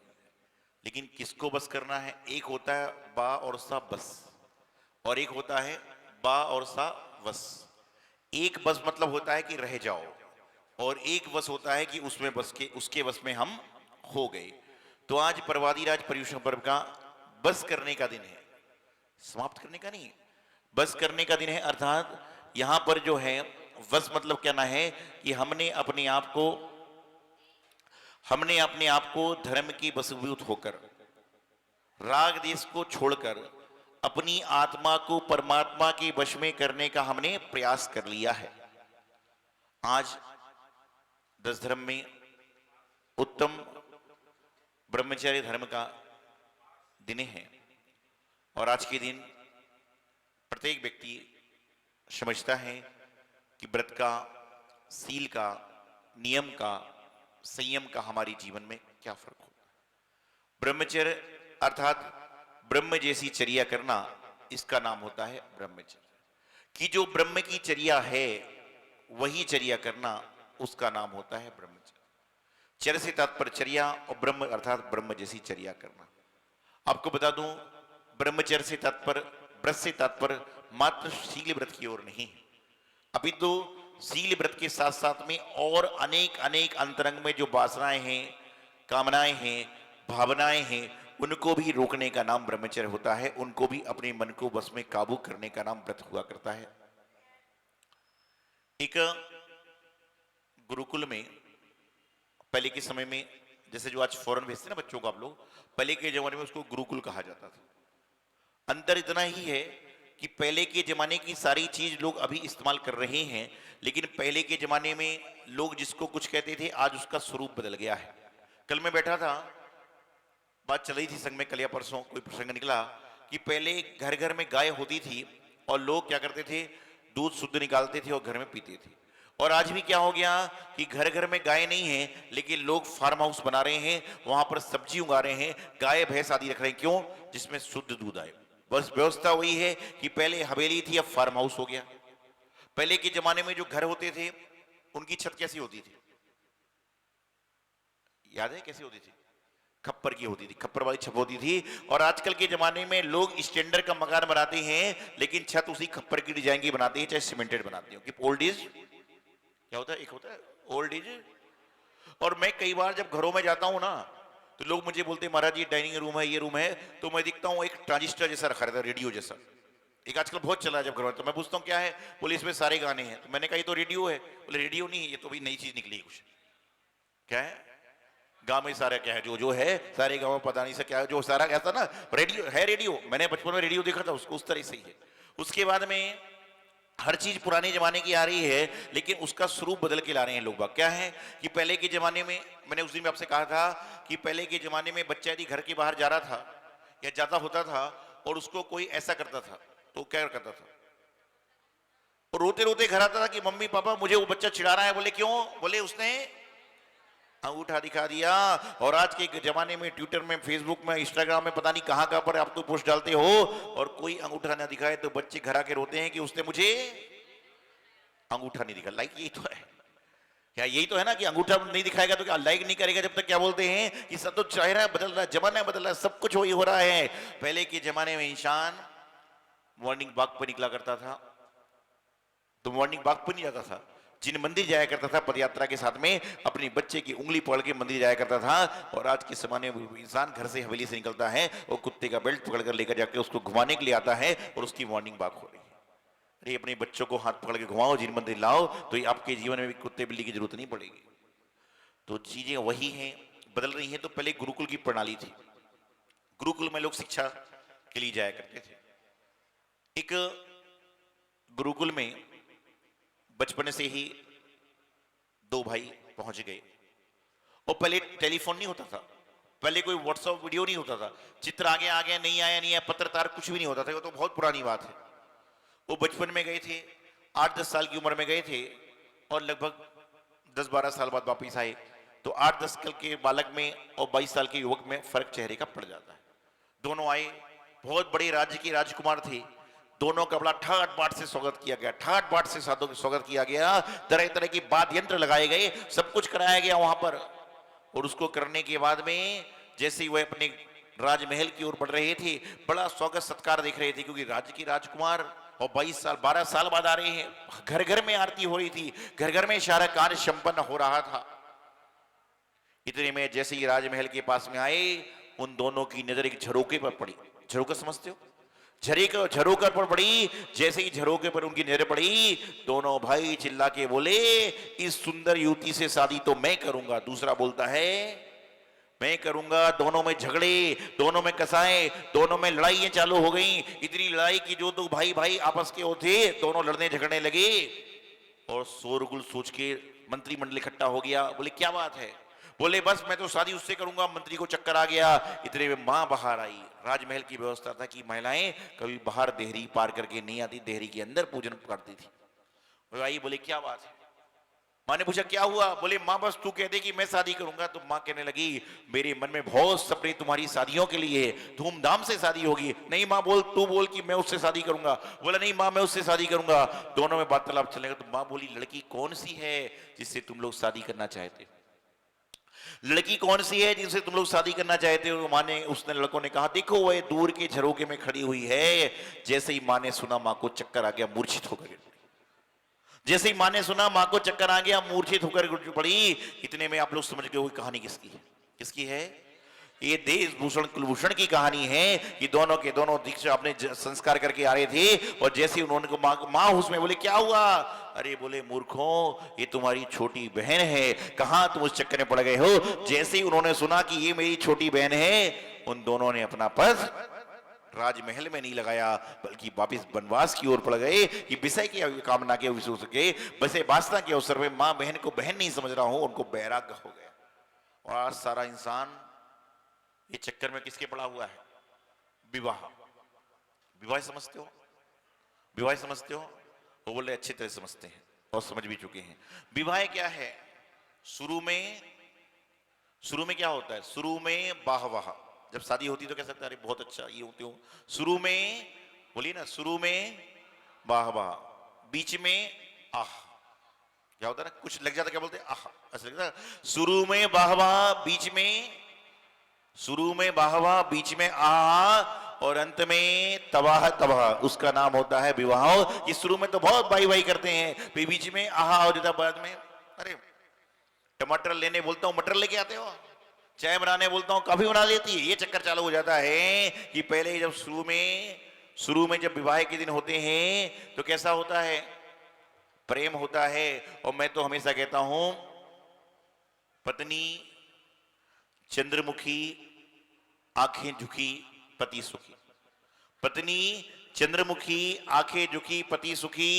लेकिन किसको बस करना है? एक होता है बा और सा बस और एक होता है बा और सा वस। एक बस मतलब होता है कि रह जाओ और एक वस होता है कि उसमें बस के उसके वस में हम हो गए। तो आज पर्वादिराज पर्युषण पर्व का बस करने का दिन है, समाप्त करने का नहीं, बस करने का दिन है। अर्थात यहां पर जो है वस मतलब कहना है कि हमने अपने आप को धर्म की वशीभूत होकर, राग देश को छोड़कर अपनी आत्मा को परमात्मा के वश में करने का हमने प्रयास कर लिया है। आज 10 धर्म में उत्तम ब्रह्मचर्य धर्म का दिन है और आज के दिन प्रत्येक व्यक्ति समझता है कि व्रत का, सील का, नियम का, संयम का हमारे जीवन में क्या फर्क होता है। ब्रह्मचर्य अर्थात ब्रह्म जैसी चर्या करना, इसका नाम होता है ब्रह्मचर्य। कि जो ब्रह्म की चर्या है वही चर्या करना, उसका नाम होता है ब्रह्मचर्य। चर्य से तात्पर्य चर्या और ब्रह्म अर्थात ब्रह्म जैसी चर्या करना। आपको बता दूं, ब्रह्मचर्य से तात्पर्य, व्रत से तात्पर्य मात्र शील व्रत की ओर नहीं है, अभी तो शील व्रत के साथ साथ में और अनेक अंतरंग में जो वासनाएं हैं, कामनाएं हैं, भावनाएं हैं, उनको भी रोकने का नाम ब्रह्मचर्य होता है। उनको भी अपने मन को बस में काबू करने का नाम व्रत हुआ करता है। एक गुरुकुल में पहले के समय में, जैसे जो आज फॉरेन भेजते ना बच्चों को आप लोग, पहले के जमाने में उसको गुरुकुल कहा जाता था। अंतर इतना ही है कि पहले के जमाने की सारी चीज लोग अभी इस्तेमाल कर रहे हैं, लेकिन पहले के जमाने में लोग जिसको कुछ कहते थे आज उसका स्वरूप बदल गया है। कल मैं बैठा था, बात चल रही थी संग में, कल या परसों कोई प्रसंग निकला कि पहले घर घर में गाय होती थी और लोग क्या करते थे, दूध शुद्ध निकालते थे और घर में पीते थे। और आज भी क्या हो गया कि घर घर में गाय नहीं है, लेकिन लोग फार्म हाउस बना रहे हैं, वहां पर सब्जी उगा रहे हैं, गाय भैंस आदि रख रहे हैं। क्यों? जिसमें शुद्ध दूध आए। बस व्यवस्था वही है कि पहले हवेली थी, अब फार्म हाउस हो गया। पहले के जमाने में जो घर होते थे उनकी छत कैसी होती थी, याद है कैसी होती थी? खप्पर की होती थी, खप्पर वाली छत होती थी। और आजकल के जमाने में लोग स्टैंडर्ड का मकान बनाते हैं, लेकिन छत उसी खप्पर की डिजाइन की बनाते हैं, चाहे सीमेंटेड बनाते हो। कि ओल्ड इज क्या होता है, एक होता है ओल्ड इज। और मैं कई बार जब घरों में जाता हूं ना, तो लोग मुझे बोलते हैं महाराज ये डाइनिंग रूम है, ये रूम है, तो मैं दिखता हूँ एक ट्रांजिस्टर जैसा रखा रहता है, रेडियो जैसा। एक आजकल बहुत चला है जब घर में, तो मैं पूछता हूँ क्या है, बोले इसमें सारे गाने हैं। तो मैंने कहा ये तो रेडियो है। बोले रेडियो नहीं, ये तो भी नई चीज निकली कुछ। क्या है? गांव में सारा क्या है, जो है सारे गांव में पता नहीं सा क्या है, जो सारा कहता ना रेडियो है। रेडियो मैंने बचपन में रेडियो देखा था, उसको उस तरह से ही है। उसके बाद में हर चीज पुराने जमाने की आ रही है, लेकिन उसका स्वरूप बदल के ला रहे हैं लोग बाग। क्या है कि पहले के जमाने में, मैंने उस दिन भी आपसे कहा था कि पहले के जमाने में बच्चा यदि घर के बाहर जा रहा था या जाता होता था और उसको कोई ऐसा करता था तो क्या करता था, और रोते रोते घर आता था कि मम्मी पापा मुझे वो बच्चा चिढ़ा रहा है। बोले क्यों? बोले उसने अंगूठा दिखा दिया। और आज के जमाने में ट्विटर में, फेसबुक में, इंस्टाग्राम में, पता नहीं कहां कहां पर आप तो पोस्ट डालते हो, और कोई अंगूठा ना दिखाए तो बच्चे घर आके रोते हैं कि उसने मुझे अंगूठा नहीं दिखा। लाइक यही तो है क्या? यही तो है ना कि अंगूठा नहीं दिखाएगा तो क्या लाइक नहीं करेगा जब तक। क्या बोलते हैं कि सब तो चेहरा बदल रहा है, जमाना बदल रहा है, सब कुछ वही हो रहा है। पहले के जमाने में इंसान मॉर्निंग वॉक पर निकला करता था तो मॉर्निंग वॉक पर नहीं जाता था, जिन मंदिर जाया करता था पदयात्रा के साथ में अपनी बच्चे की उंगली पकड़ के मंदिर जाया करता था। और आज के समय में इंसान घर से हवेली से निकलता है और कुत्ते का बेल्ट पकड़ कर लेकर जाके उसको घुमाने के लिए आता है और उसकी मॉर्निंग वॉक हो रही है। अरे अपने बच्चों को हाथ पकड़ के घुमाओ, जिन मंदिर लाओ, तो आपके जीवन में भी कुत्ते बिल्ली की जरूरत नहीं पड़ेगी। तो चीजें वही हैं, बदल रही हैं। तो पहले गुरुकुल की प्रणाली थी, गुरुकुल में लोग शिक्षा के लिए जाया करते थे। एक गुरुकुल में बचपन से ही दो भाई पहुंच गए। और पहले टेलीफोन नहीं होता था, पहले कोई व्हाट्सएप वीडियो नहीं होता था, चित्र आगे आ गया नहीं आया नहीं आया, पत्र तार कुछ भी नहीं होता था। वो तो बहुत पुरानी बात है। वो बचपन में गए थे, 8-10 साल की उम्र में गए थे और लगभग 10-12 साल बाद वापिस आए। तो 8-10 साल के बालक में और 22 साल के युवक में फर्क चेहरे का पड़ जाता है। दोनों आए, बहुत बड़े राज्य के राजकुमार थे, दोनों का बड़ा ठाट बाट से स्वागत किया गया, ठाट बाट से स्वागत किया गया। तरह तरह की वाद्य यंत्र लगाए गए, सब कुछ कराया गया वहां पर। और उसको करने के बाद में जैसे ही वह अपने राजमहल की ओर बढ़ रहे थे, बड़ा स्वागत सत्कार देख रहे थे, क्योंकि राज्य के राजकुमार और 22 साल 12 साल बाद आ रहे हैं। घर घर में आरती हो रही थी, घर घर में सारा कार्य संपन्न हो रहा था। इतने में जैसे ही राजमहल के पास में आए, उन दोनों की नजर एक झरोके पर पड़ी। झरोका समझते हो? झरोकर पर पड़ी। जैसे ही झरोके पर उनकी नजर पड़ी, दोनों भाई चिल्ला के बोले, इस सुंदर युवती से शादी तो मैं करूंगा। दूसरा बोलता है मैं करूंगा। दोनों में झगड़े, दोनों में कसाए, दोनों में लड़ाइयां चालू हो गई। इतनी लड़ाई की जो दो भाई भाई आपस के थे, दोनों लड़ने झगड़ने लगे। और शोरगुल सोच के मंत्रिमंडल इकट्ठा हो गया। बोले क्या बात है? बोले बस मैं तो शादी उससे करूंगा। मंत्री को चक्कर आ गया। इतने में मां बाहर आई। राजमहल की व्यवस्था था कि महिलाएं कभी बाहर देहरी पार करके नहीं आती, देहरी के अंदर पूजन करती थी। वो आई, बोले क्या बात है? मां ने पूछा क्या हुआ? बोले मां बस तू कह दे कि मैं शादी करूंगा। तो मां कहने लगी, मेरे मन में बहुत सपने तुम्हारी शादियों के लिए, धूमधाम से शादी होगी। नहीं मां बोल, तू बोल कि मैं उससे शादी करूंगा। बोला नहीं मां मैं उससे शादी करूंगा। दोनों में वार्तालाप चलेगा। तो मां बोली लड़की कौन सी है जिससे तुम लोग शादी करना चाहते हो? लड़की कौन सी है जिनसे तुम लोग शादी करना चाहते हो? मां ने, उसने लड़कों ने कहा देखो वह दूर के झरोके में खड़ी हुई है। जैसे ही मां ने सुना, मां को चक्कर आ गया, मूर्छित होकर गिर पड़ी। जैसे ही मां ने सुना, मां को चक्कर आ गया, मूर्छित होकर गिर पड़ी। इतने में आप लोग समझ गए वो कहानी किसकी है? किसकी है? ये देशभूषण कुलभूषण की कहानी है कि दोनों के दोनों दीक्षा अपने संस्कार करके आ रहे थे। और जैसे उन्होंने को मां उसमें बोले क्या हुआ? अरे बोले मूर्खों, ये तुम्हारी छोटी बहन है, कहां तुम उस चक्कर में पड़ गए हो? जैसे ही उन्होंने सुना कि ये मेरी छोटी बहन है, उन दोनों ने अपना पद राजमहल में नहीं लगाया, बल्कि वापिस वनवास की ओर पड़ गए कि विषय की कामना के विषय के बसे वासना के अवसर में मां बहन को बहन नहीं समझ रहा हूं, उनको बैराग्य हो गया। और आज सारा इंसान ये चक्कर में किसके पड़ा हुआ है? विवाह। विवाह समझते हो? विवाह समझते हो? वो बोले अच्छी तरह समझते हैं और समझ भी चुके हैं। विवाह क्या है? शुरू में क्या होता है? शुरू में वाह वाह। जब शादी होती तो कह सकते हैं अरे बहुत अच्छा ये होते हो। शुरू में बोलिए ना, शुरू में वाह वाह, बीच में आह। क्या होता है ना, कुछ लग जाता क्या बोलते हैं? आह ऐसा लगता है। शुरू में वाह वाह, बीच में, शुरू में वाह वाह, बीच में आह, और अंत में तबाह तबाह। उसका नाम होता है विवाह। कि शुरू में तो बहुत वाई वाई करते हैं, फिर बीच में आहा हो जाता, बाद में अरे टमाटर लेने बोलता हूं मटर लेके आते हो, चाय बनाने बोलता हूं कॉफी बना लेती है। ये चक्कर चालू हो जाता है कि पहले जब शुरू में जब विवाह के दिन होते हैं तो कैसा होता है? प्रेम होता है। और मैं तो हमेशा कहता हूं पत्नी चंद्रमुखी, आंखें झुकी, पति सुखी। पत्नी चंद्रमुखी आंखें झुकी पति सुखी,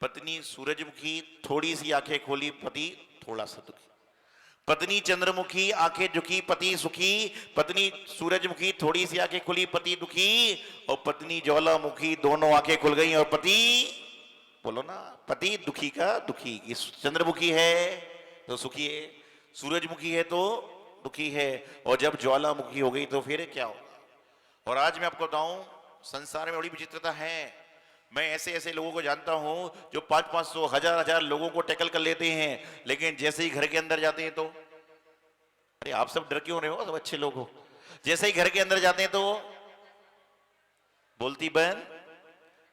पत्नी सूरजमुखी थोड़ी सी आंखें खोली पति थोड़ा सा दुखी। पत्नी चंद्रमुखी आंखें झुकी पति सुखी, पत्नी सूरजमुखी थोड़ी सी आंखें खुली पति दुखी, और पत्नी ज्वालामुखी दोनों आंखें खुल गई और पति, बोलो ना, पति दुखी का दुखी। इस चंद्रमुखी है तो सुखी है, सूरजमुखी है तो दुखी है, और जब ज्वालामुखी हो गई तो फिर क्या होगा। और आज मैं आपको बताऊं, संसार में बड़ी विचित्रता है। मैं ऐसे ऐसे लोगों को जानता हूं जो 500-500 हजार लोगों को टैकल कर लेते हैं, लेकिन जैसे ही घर के अंदर जाते हैं तो, अरे आप सब डर क्यों रहे हो, सब अच्छे लोग हो। जैसे ही घर के अंदर जाते हैं तो बोलती बहन।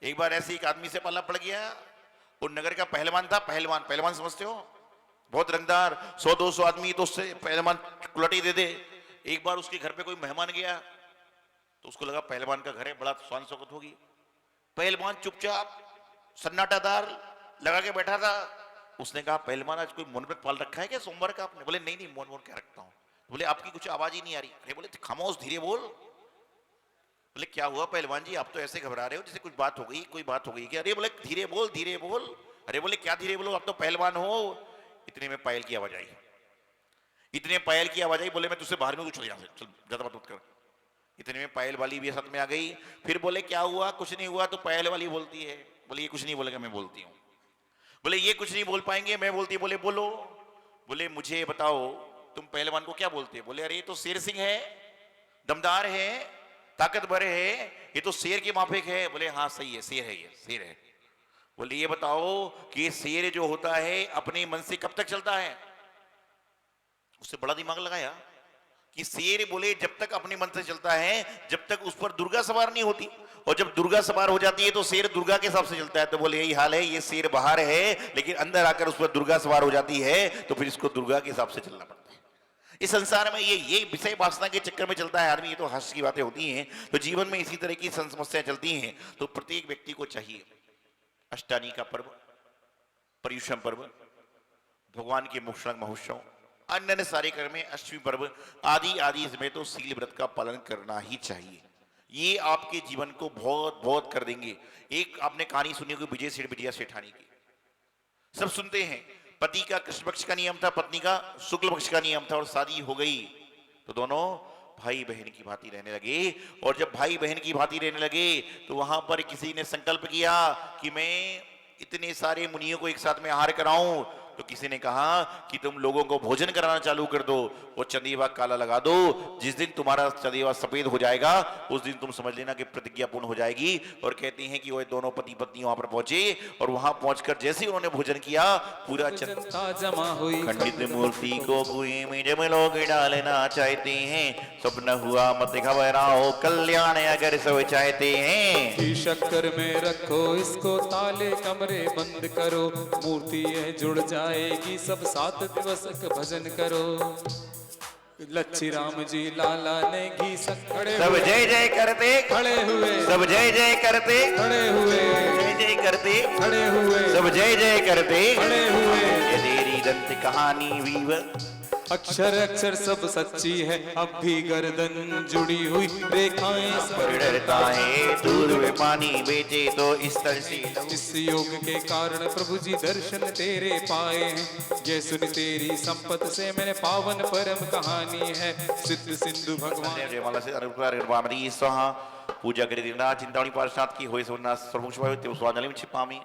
एक बार ऐसे एक आदमी से पाला पड़ गया, वो नगर का पहलवान था। पहलवान, पहलवान समझते हो, बहुत रंगदार, 100-200 आदमी तो उससे पहलवान कुलटी दे दे। एक बार उसके घर पे कोई मेहमान गया तो उसको लगा पहलवान का घर है, बड़ा शान शौकत होगी। पहलवान चुपचाप सन्नाटादार लगा के बैठा था। उसने कहा पहलवान आज कोई मुंह पे पाल रखा है क्या सोमवार का आपने? बोले नहीं नहीं, मुंह क्या रखता हूं। बोले आपकी कुछ आवाज ही नहीं आ रही। अरे बोले खामोश, धीरे बोल। बोले क्या हुआ पहलवान जी, आप तो ऐसे घबरा रहे हो जैसे कुछ बात हो गई, कोई बात हो गई क्या? अरे बोले धीरे बोल धीरे बोल। अरे बोले क्या धीरे बोलो, आप तो पहलवान हो। इतने में पायल की आवाज आई, इतने पायल की आवाज आई। बोले मैं तुझसे बाहर में कुछ यहां से चल, ज्यादा बात मत कर। इतने में पायल वाली भी साथ में आ गई। फिर बोले क्या हुआ? कुछ नहीं हुआ। तो पायल वाली बोलती है, बोले ये कुछ नहीं बोलेगा, मैं बोलती हूँ। बोले ये कुछ नहीं बोल पाएंगे, मैं बोलती। बोले बोलो। बोले मुझे बताओ तुम पहलवान को क्या बोलते हैं? बोले अरे ये तो शेर सिंह है, दमदार है, ताकतवर है, ये तो शेर के माफिक है। बोले हाँ सही है, शेर है, ये शेर है। बोले ये बताओ कि शेर जो होता है अपने मन से कब तक चलता है? उससे बड़ा दिमाग लगाया कि शेर बोले जब तक अपने मन से चलता है जब तक उस पर दुर्गा सवार नहीं होती, और जब दुर्गा सवार हो जाती है तो शेर दुर्गा के हिसाब से चलता है। तो बोले यही हाल है, ये शेर बाहर है लेकिन अंदर आकर उस पर दुर्गा सवार हो जाती है तो फिर इसको दुर्गा के हिसाब से चलना पड़ता है। इस संसार में ये विषय वासना के चक्कर में चलता है आदमी। ये तो हर्ष की बातें होती हैं, तो जीवन में इसी तरह की समस्याएं चलती हैं। तो प्रत्येक व्यक्ति को चाहिए अष्टानी का पर्व, पर्युषण पर्व, भगवान के मोक्षण महोत्सव, अन्य सारे कर्म में अष्टमी पर्व आदि आदि, इसमें तो शील व्रत का पालन करना ही चाहिए। ये आपके जीवन को बहुत बहुत कर देंगे। एक आपने कहानी सुनी होगी विजय सेठ विजया सेठानी की, सब सुनते हैं। पति का कृष्ण पक्ष का नियम था, पत्नी का शुक्ल पक्ष का नियम था, और शादी हो गई तो दोनों भाई बहन की भांति रहने लगे। और जब भाई बहन की भांति रहने लगे तो वहां पर किसी ने संकल्प किया कि मैं इतने सारे मुनियों को एक साथ में आहार कराऊं। तो किसी ने कहा कि तुम लोगों को भोजन कराना चालू कर दो, वो चंदीवा काला लगा दो। जिस दिन तुम्हारा चंदीवा सफेद हो जाएगा उस दिन तुम समझ लेना कि प्रतिज्ञा पूर्ण हो जाएगी। और कहते हैं कि वो दोनों पति पत्नी वहां पर पहुंचे, और वहां पहुंचकर जैसे उन्होंने भोजन किया पूरा जमा हुई खंडित मूर्ति को कुएं में जब लोग डालना चाहते हैं, स्वप्न हुआ मत घबराओ, कल्याण अगर सब चाहते हैं। घी शक्कर में रखो इसको, ताले कमरे बंद करो, मूर्ति है जुड़ जाएगी सब, 7 दिवस का भजन करो। लच्छी राम जी लाला ने घी खड़े सब जय जय करते खड़े हुए, सब जय जय करते खड़े हुए, जय जय करते खड़े हुए, सब जय जय करते खड़े हुए। ये तेरी दंत कहानी वीव, अक्षर अक्षर सब सच्ची है, अब भी गर्दन जुड़ी हुई रेखाएं पर डरता है दूर में पानी बेचे तो इस तरह से। इस योग के कारण प्रभु जी दर्शन तेरे पाए हैं, ये सुन तेरी संपत से मैंने पावन परम कहानी है। सिद्ध सिंधु भगवान जयमाला से अनुग्रह स्वाहा पूजा करे दिन चिंतामणि पार्षद की होय सोना सर्वोच्च स्वांजलि में छिपामी।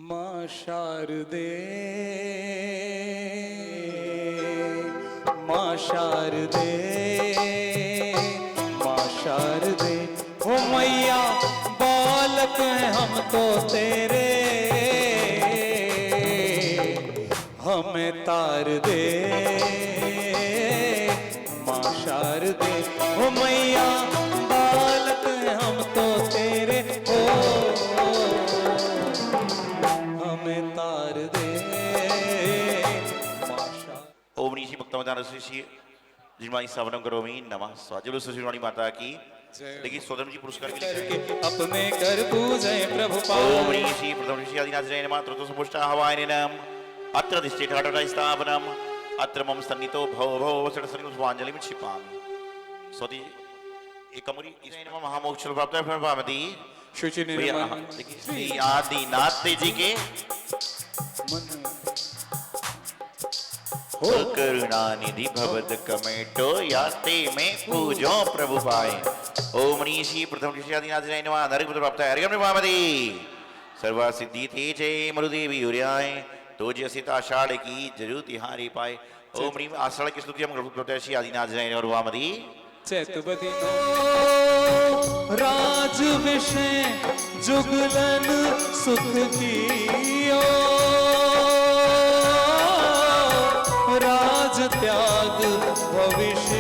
माँ शारदे, माँ शारदे, माँ शारदे, हो मैया बालक हैं हम तो तेरे, हमें तार दे माँ शारदे, हो मैया बालक हैं हम तो तेरे, हो हमें तार दे माँ शारदे। ओम नीशी भक्तमदान ऋषि जिनवाणी सावनम करोमि नमः स्वाहा। सुश्री माता की। देखिए सोदम जी पुरस्कार भी करके अपने कर पूजे प्रभु ओम ऋषि प्रथम ऋषि आदिनाथजय नमः त्रतुसपुष्टा हवाय नम अत्र दिष्टिठाटटा स्थापनम अत्र मम सन्नितो भव भव वसटसनि स्वांजलि क्षिपामि। सोदी एकमरी इसे नमः महामोक्ष प्राप्त फलपामति। शुचि निर्मल देखिए श्री आदिनाथ जी के हो करुणा निधि भवद कमेटो याते में पूजो प्रभु पाए। ओम ऋषि प्रथम ऋषि आदिनाथजय नमः नरक प्राप्त अर्घ्यम नमामि। सर्वा सिद्धि थे जय मरुदेवी उर्याय तो जसित आषाढ़ की जरूर तिहारी पाए। ओम ह्रीम आषाढ़ की स्तुति हम श्री आदिनाथजय नमः नमामि। चैतबदी राज विषय जुगलन सुख कियो, राज त्याग भविष्य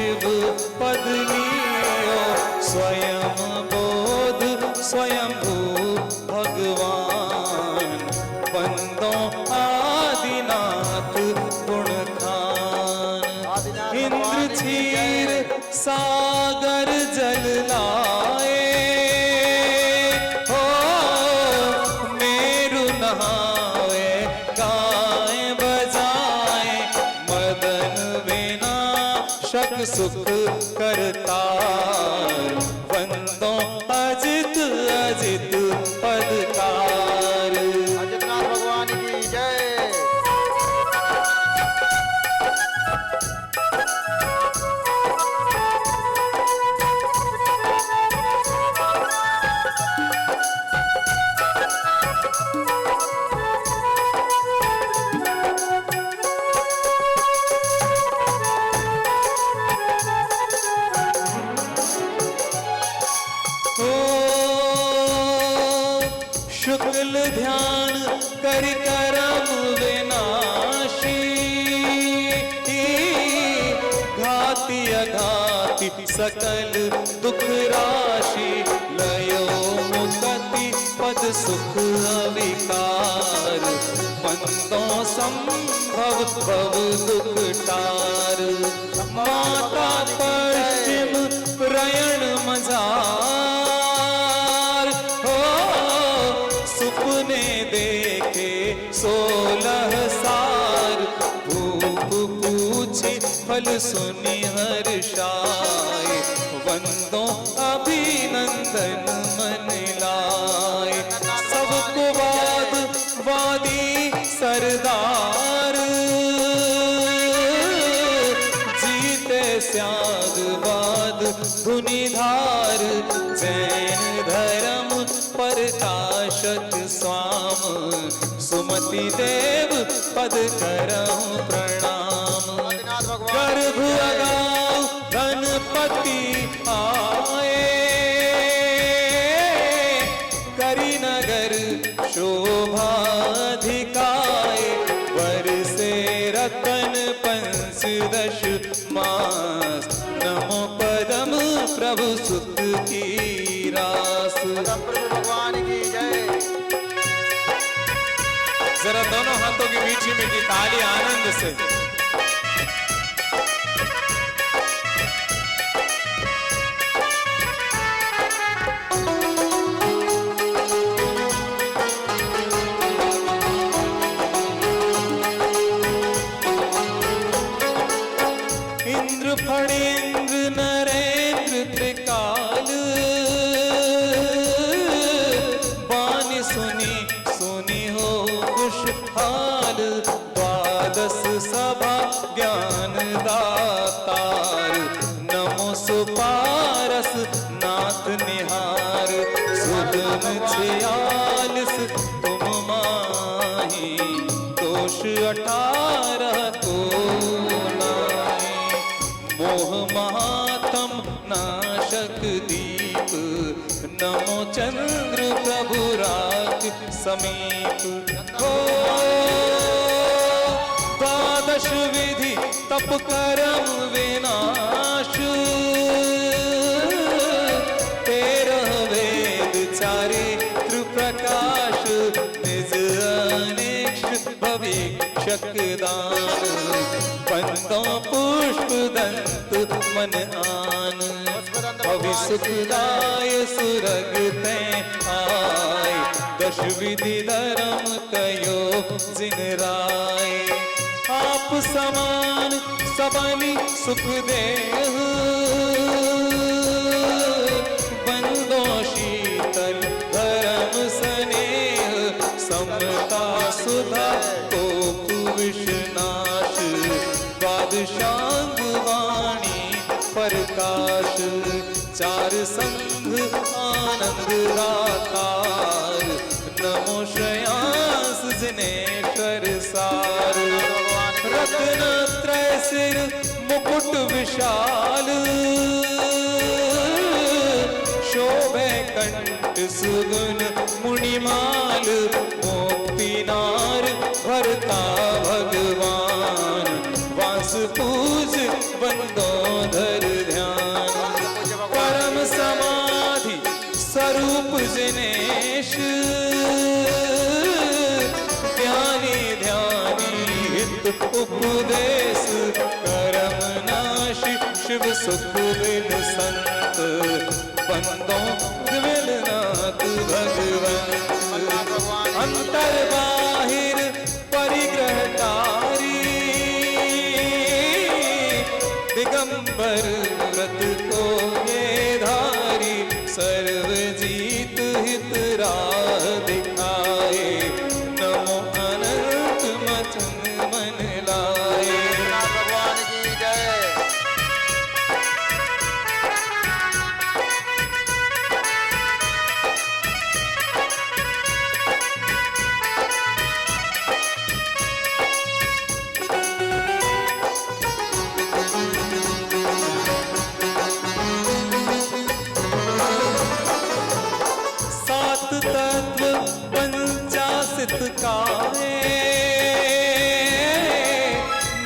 पद लियो, स्वयं बोध स्वयंभू भगवान बंदों आदिनाथ गुण खान। इंद्र क्षीर सागर जल लाए, हो मेरु नहाए गाए बजाए, मदन विनाशक सुख करतार, वंदो अजित अजित पदकार। अजितनाथ भगवान की जय। शुक्ल ध्यान कर करम विनाशी, घाति अघाति सकल दुख राशि, लयो मुक्ति पद सुख अविकार, बंदों संभव भव दुख टार। माता पश्चिम प्रयण मजार, हो सुपने देखे 16 सार, भूप पूछे फल सुनि हर्षाए, वंदों अभिनंदन मन लाए। सबको वाद वादी सरदार, जीते स्यागवाद धुनिधार, जैन धर्म प्रकाशक स्वाम, सुमति देव पद करऊं प्रणाम। गर्भ लगाओ गणपति आए, करी नगर शोभाधिकाए, बरसे रतन पंचदश मास, नमो पदम प्रभु सुत की रास। भगवान की जय। जरा दोनों हाथों की मीठी मीठी ताली आनंद से। इंद्र फणेन्द्र नरेंद्र त्रिकाल, वाणी सुनी सुनी हो खुशहाल, द्वादश सभा ज्ञान दातार, नमो सुपारस नाथ निहार, सुदन 46 तुम मान। नाशक दीप, नमो चंद्र प्रभु राख समीप। हो द्वादश विधि तप कर्म विनाश, 13 वेद चारित्र प्रकाश, निज अनिष्ट भविष्यक दान, बंदों पुष्प दंत मन आन, भविष्यदाय सुरग ते आय, 10 विधि धर्म कयो जिन राय। आप समान सबनि सुख देह, बंदो शीतल धर्म स्नेह, समता सुधा कोप विषनाश, द्वादशांग वाणी प्रकाश, 4 संघ आनंद राकार, नमो श्रेयांस जिनेश्वर सार। रत्न त्रय सिर मुकुट विशाल, शोभे कंठ सुगुन मुनिमाल, मोक्ति नार भरता भगवान, वास पूज बंदोधर ध्यान। परम समाधि स्वरूप जिनेश, ज्ञानी ध्यानी हित उपदेश, करम नाश शिव सुख बिन संत, बंदों दिलनाथ भगवंत। अंतर बाहिर परिग्रहकारी, दिगंबर व्रत को ये धारी, सर्वजीत हित राह दिखाए, नमो अनंत मचन मन लाए। भगवान की जय। सात तत्व पंचासित काहे,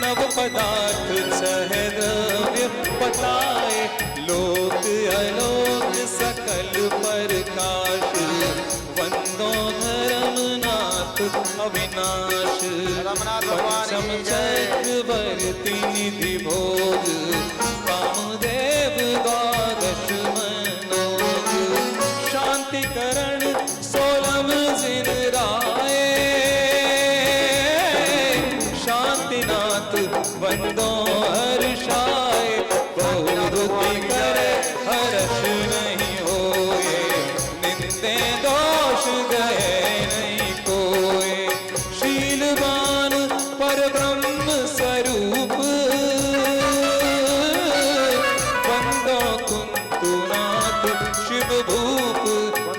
नव पदार्थ 6 द्रव्य बताए, लोक अलोक सकल प्रकाश, वंदो धर्मनाथ अविनाश। पंचम चक्रवर्ती निधि भोग, कामदेव 12 मनोग, शांति करण 16 जिन राय, शांतिनाथ वंदो हर्षाय, बहुरुति करे हर्ष नहीं होए, निंदे दोष गए नहीं कोए। शीलवान पर ब्रह्म स्वरूप, वंदो कुंतुनाथ शिव भूप,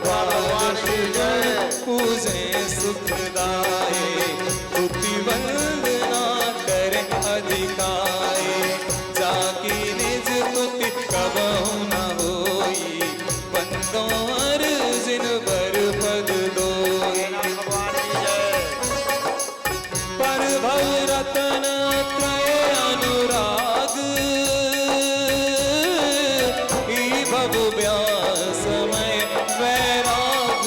द्वादश जन पूजे सुखदाए, स्तुति वंदना करे अधिकाए, जाकी निज स्तुति कबहु न होई, बंदो अर्जिन बर पद दोई। पर भव रतन त्रय अनुराग, ई भव व्यासमय वैराग,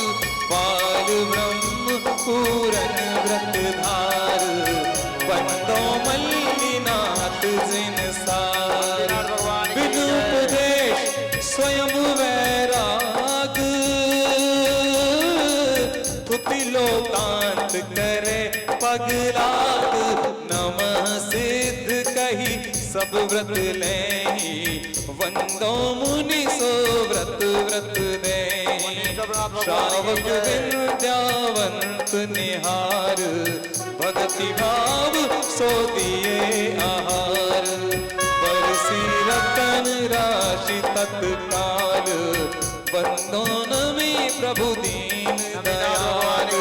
बाल ब्रह्म पूरन व्रत धार, बंदो मल्लिनाथ जिन सार। बिनु उपदेश स्वयं वैराग, थुति लोकांत करे पगलाग, नमः सिद्ध कही सब व्रत लेही, वंदो मुनि सो व्रत व्रत देही। श्रावक विद्यावंत निहार, भक्ति भाव सो दिए आहार, बरसी रतन राशि तत्काल, वंदो नमी प्रभु दीन दयाल।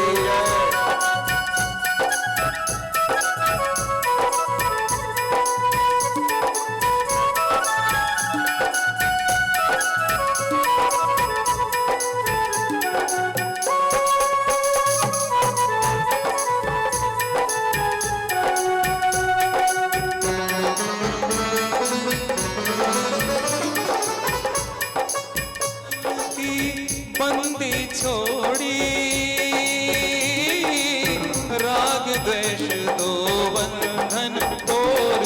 छोड़ी राग द्वेष दो बंधन तोर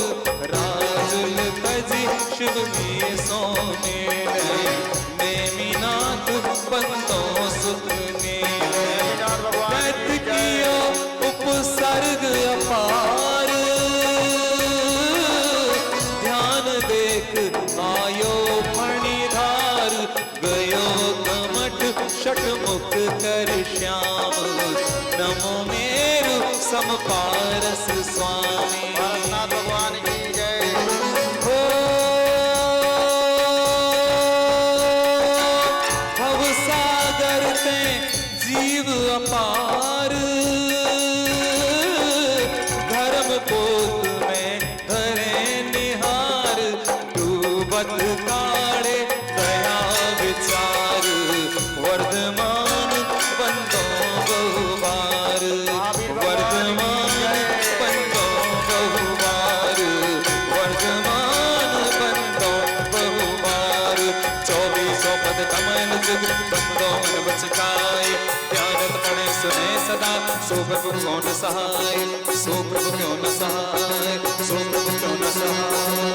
राजुल तजी शुभ में सोने नेमिनाथ बंदों सुख ने कैत कियो उपसर्ग अपार ध्यान देख आयो फणिधार गयो कमठ षटमुख कर श्याम नमो मेरु समपारस स्वामी नाथ भगवान की जय। हो भव सागर ते जीव अपार धर्म पोत में धरे निहार डूबत काड़े दया विचार वर्धमान बंदो बहुबार वर्धमान बंदो बहुबार वर्धमान बंदो बहुबार 2400 पद कमल जुग बंदो मन बचकाए ध्यानत पड़े सुने सदा सो प्रभु क्यों न सहाय सो प्रभु क्यों न सहाय सो प्रभु क्यों न सहाय।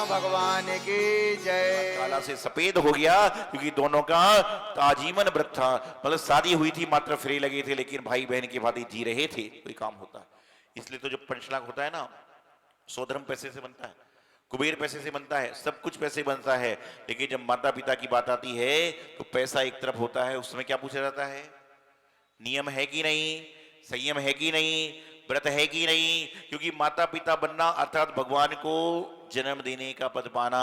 भगवान की जय। काला से सफेद हो गया क्योंकि दोनों का आजीवन व्रत था, मतलब शादी हुई थी, मात्र फेरे लगे थे, लेकिन भाई बहन की भांति जी रहे थे, कोई काम होता। इसलिए तो जो पंचलाख होता है ना, सोधर्म पैसे से बनता है, कुबेर पैसे से बनता है, सब कुछ पैसे बनता है, लेकिन जब माता पिता की बात आती है तो पैसा एक तरफ होता है, उसमें क्या पूछा जाता है? नियम है कि नहीं, संयम है कि नहीं, व्रत है कि नहीं। क्योंकि माता पिता बनना अर्थात भगवान को जन्म देने का पद पाना,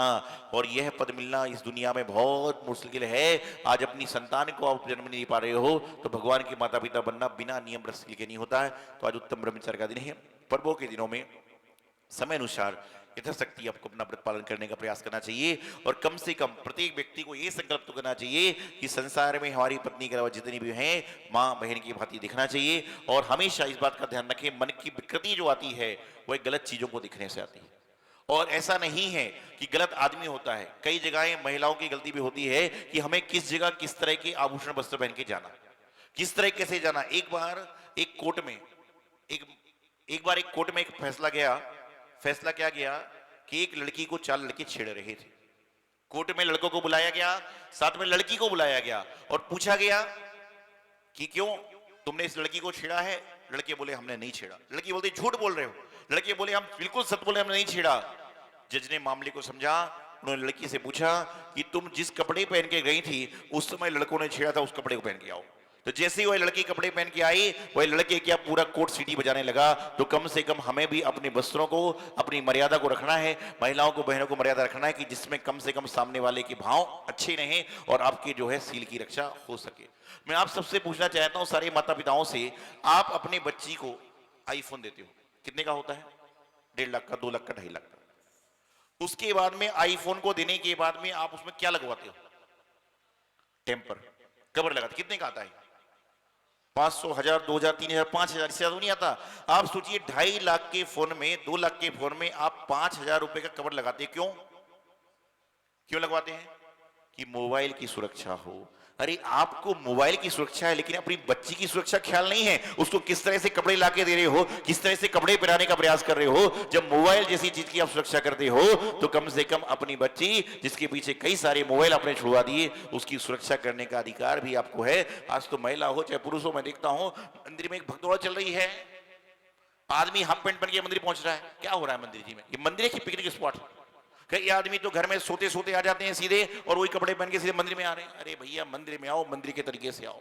और यह पद मिलना इस दुनिया में बहुत मुश्किल है। आज अपनी संतान को आप जन्म नहीं पा रहे हो तो भगवान के माता पिता बनना बिना नियम व्रत के नहीं होता है। तो आज उत्तम ब्रह्मचर्य का दिन है। पर्वों के दिनों में समय अनुसार यथाशक्ति आपको अपना व्रत पालन करने का प्रयास करना चाहिए, और कम से कम प्रत्येक व्यक्ति को यह संकल्प तो करना चाहिए कि संसार में हमारी पत्नी के अलावा जितनी भी हैं माँ बहन की भांति दिखना चाहिए। और हमेशा इस बात का ध्यान रखें, मन की विकृति जो आती है वह गलत चीजों को दिखने से आती है, और ऐसा नहीं है कि गलत आदमी होता है। कई जगह महिलाओं की गलती भी होती है कि हमें किस जगह किस तरह के आभूषण वस्त्र पहन के जाना, किस तरीके से जाना। एक बार एक कोर्ट में एक फैसला क्या गया कि एक लड़की को 4 लड़के छेड़ रहे थे। कोर्ट में लड़कों को बुलाया गया, साथ में लड़की को बुलाया गया और पूछा गया कि क्यों तुमने इस लड़की को छेड़ा है? लड़के बोले हमने नहीं छेड़ा। लड़की बोलती झूठ बोल रहे हो। लड़के बोले हम बिल्कुल सच बोले, हमने नहीं छेड़ा। जज ने मामले को समझा, उन्होंने लड़की से पूछा कि तुम जिस कपड़े पहन के गई थी उस समय लड़कों ने छेड़ा था, उस कपड़े को पहन के आओ। तो जैसे ही वह लड़की कपड़े पहन के आई, वह लड़के क्या पूरा कोर्ट सीटी बजाने लगा। तो कम से कम हमें भी अपने वस्त्रों को, अपनी मर्यादा को रखना है। महिलाओं को, बहनों को मर्यादा रखना है कि जिसमें कम से कम सामने वाले के भाव अच्छे रहें और आपकी जो है सील की रक्षा हो सके। मैं आप सबसे पूछना चाहता हूं, सारे माता पिताओं से, आप अपने बच्ची को आईफोन देते हो, कितने का होता है? 1.5 लाख का, 2 लाख का, 2.5 लाख का। उसके बाद में आईफोन को देने के बाद में आप उसमें क्या लगवाते हो? टेम्पर कवर लगाते। कितने का आता है? 500, 1000, 2000, 3000, 5000, इससे ज्यादा नहीं आता। आप सोचिए 2.5 लाख के फोन में, 2 लाख के फोन में आप 5000 रुपए का कवर लगाते हैं। क्यों लगवाते हैं? कि मोबाइल की सुरक्षा हो। अरे आपको मोबाइल की सुरक्षा है, लेकिन अपनी बच्ची की सुरक्षा ख्याल नहीं है। उसको किस तरह से कपड़े लाके दे रहे हो, किस तरह से कपड़े पहनाने का प्रयास कर रहे हो। जब मोबाइल जैसी चीज की आप सुरक्षा करते हो तो कम से कम अपनी बच्ची, जिसके पीछे कई सारे मोबाइल आपने छुड़वा दिए, उसकी सुरक्षा करने का अधिकार भी आपको है। आज तो महिला हो चाहे पुरुष हो, मैं देखता हूं मंदिर में एक भगदौड़ चल रही है। आदमी हाफ पैंट पहन के मंदिर पहुंच रहा है। क्या हो रहा है मंदिर जी में? ये मंदिर की पिकनिक स्पॉट। कई आदमी तो घर में सोते सोते आ जाते हैं सीधे, और वही कपड़े पहन के सीधे मंदिर में आ रहे हैं। अरे भैया मंदिर में आओ, मंदिर के तरीके से आओ।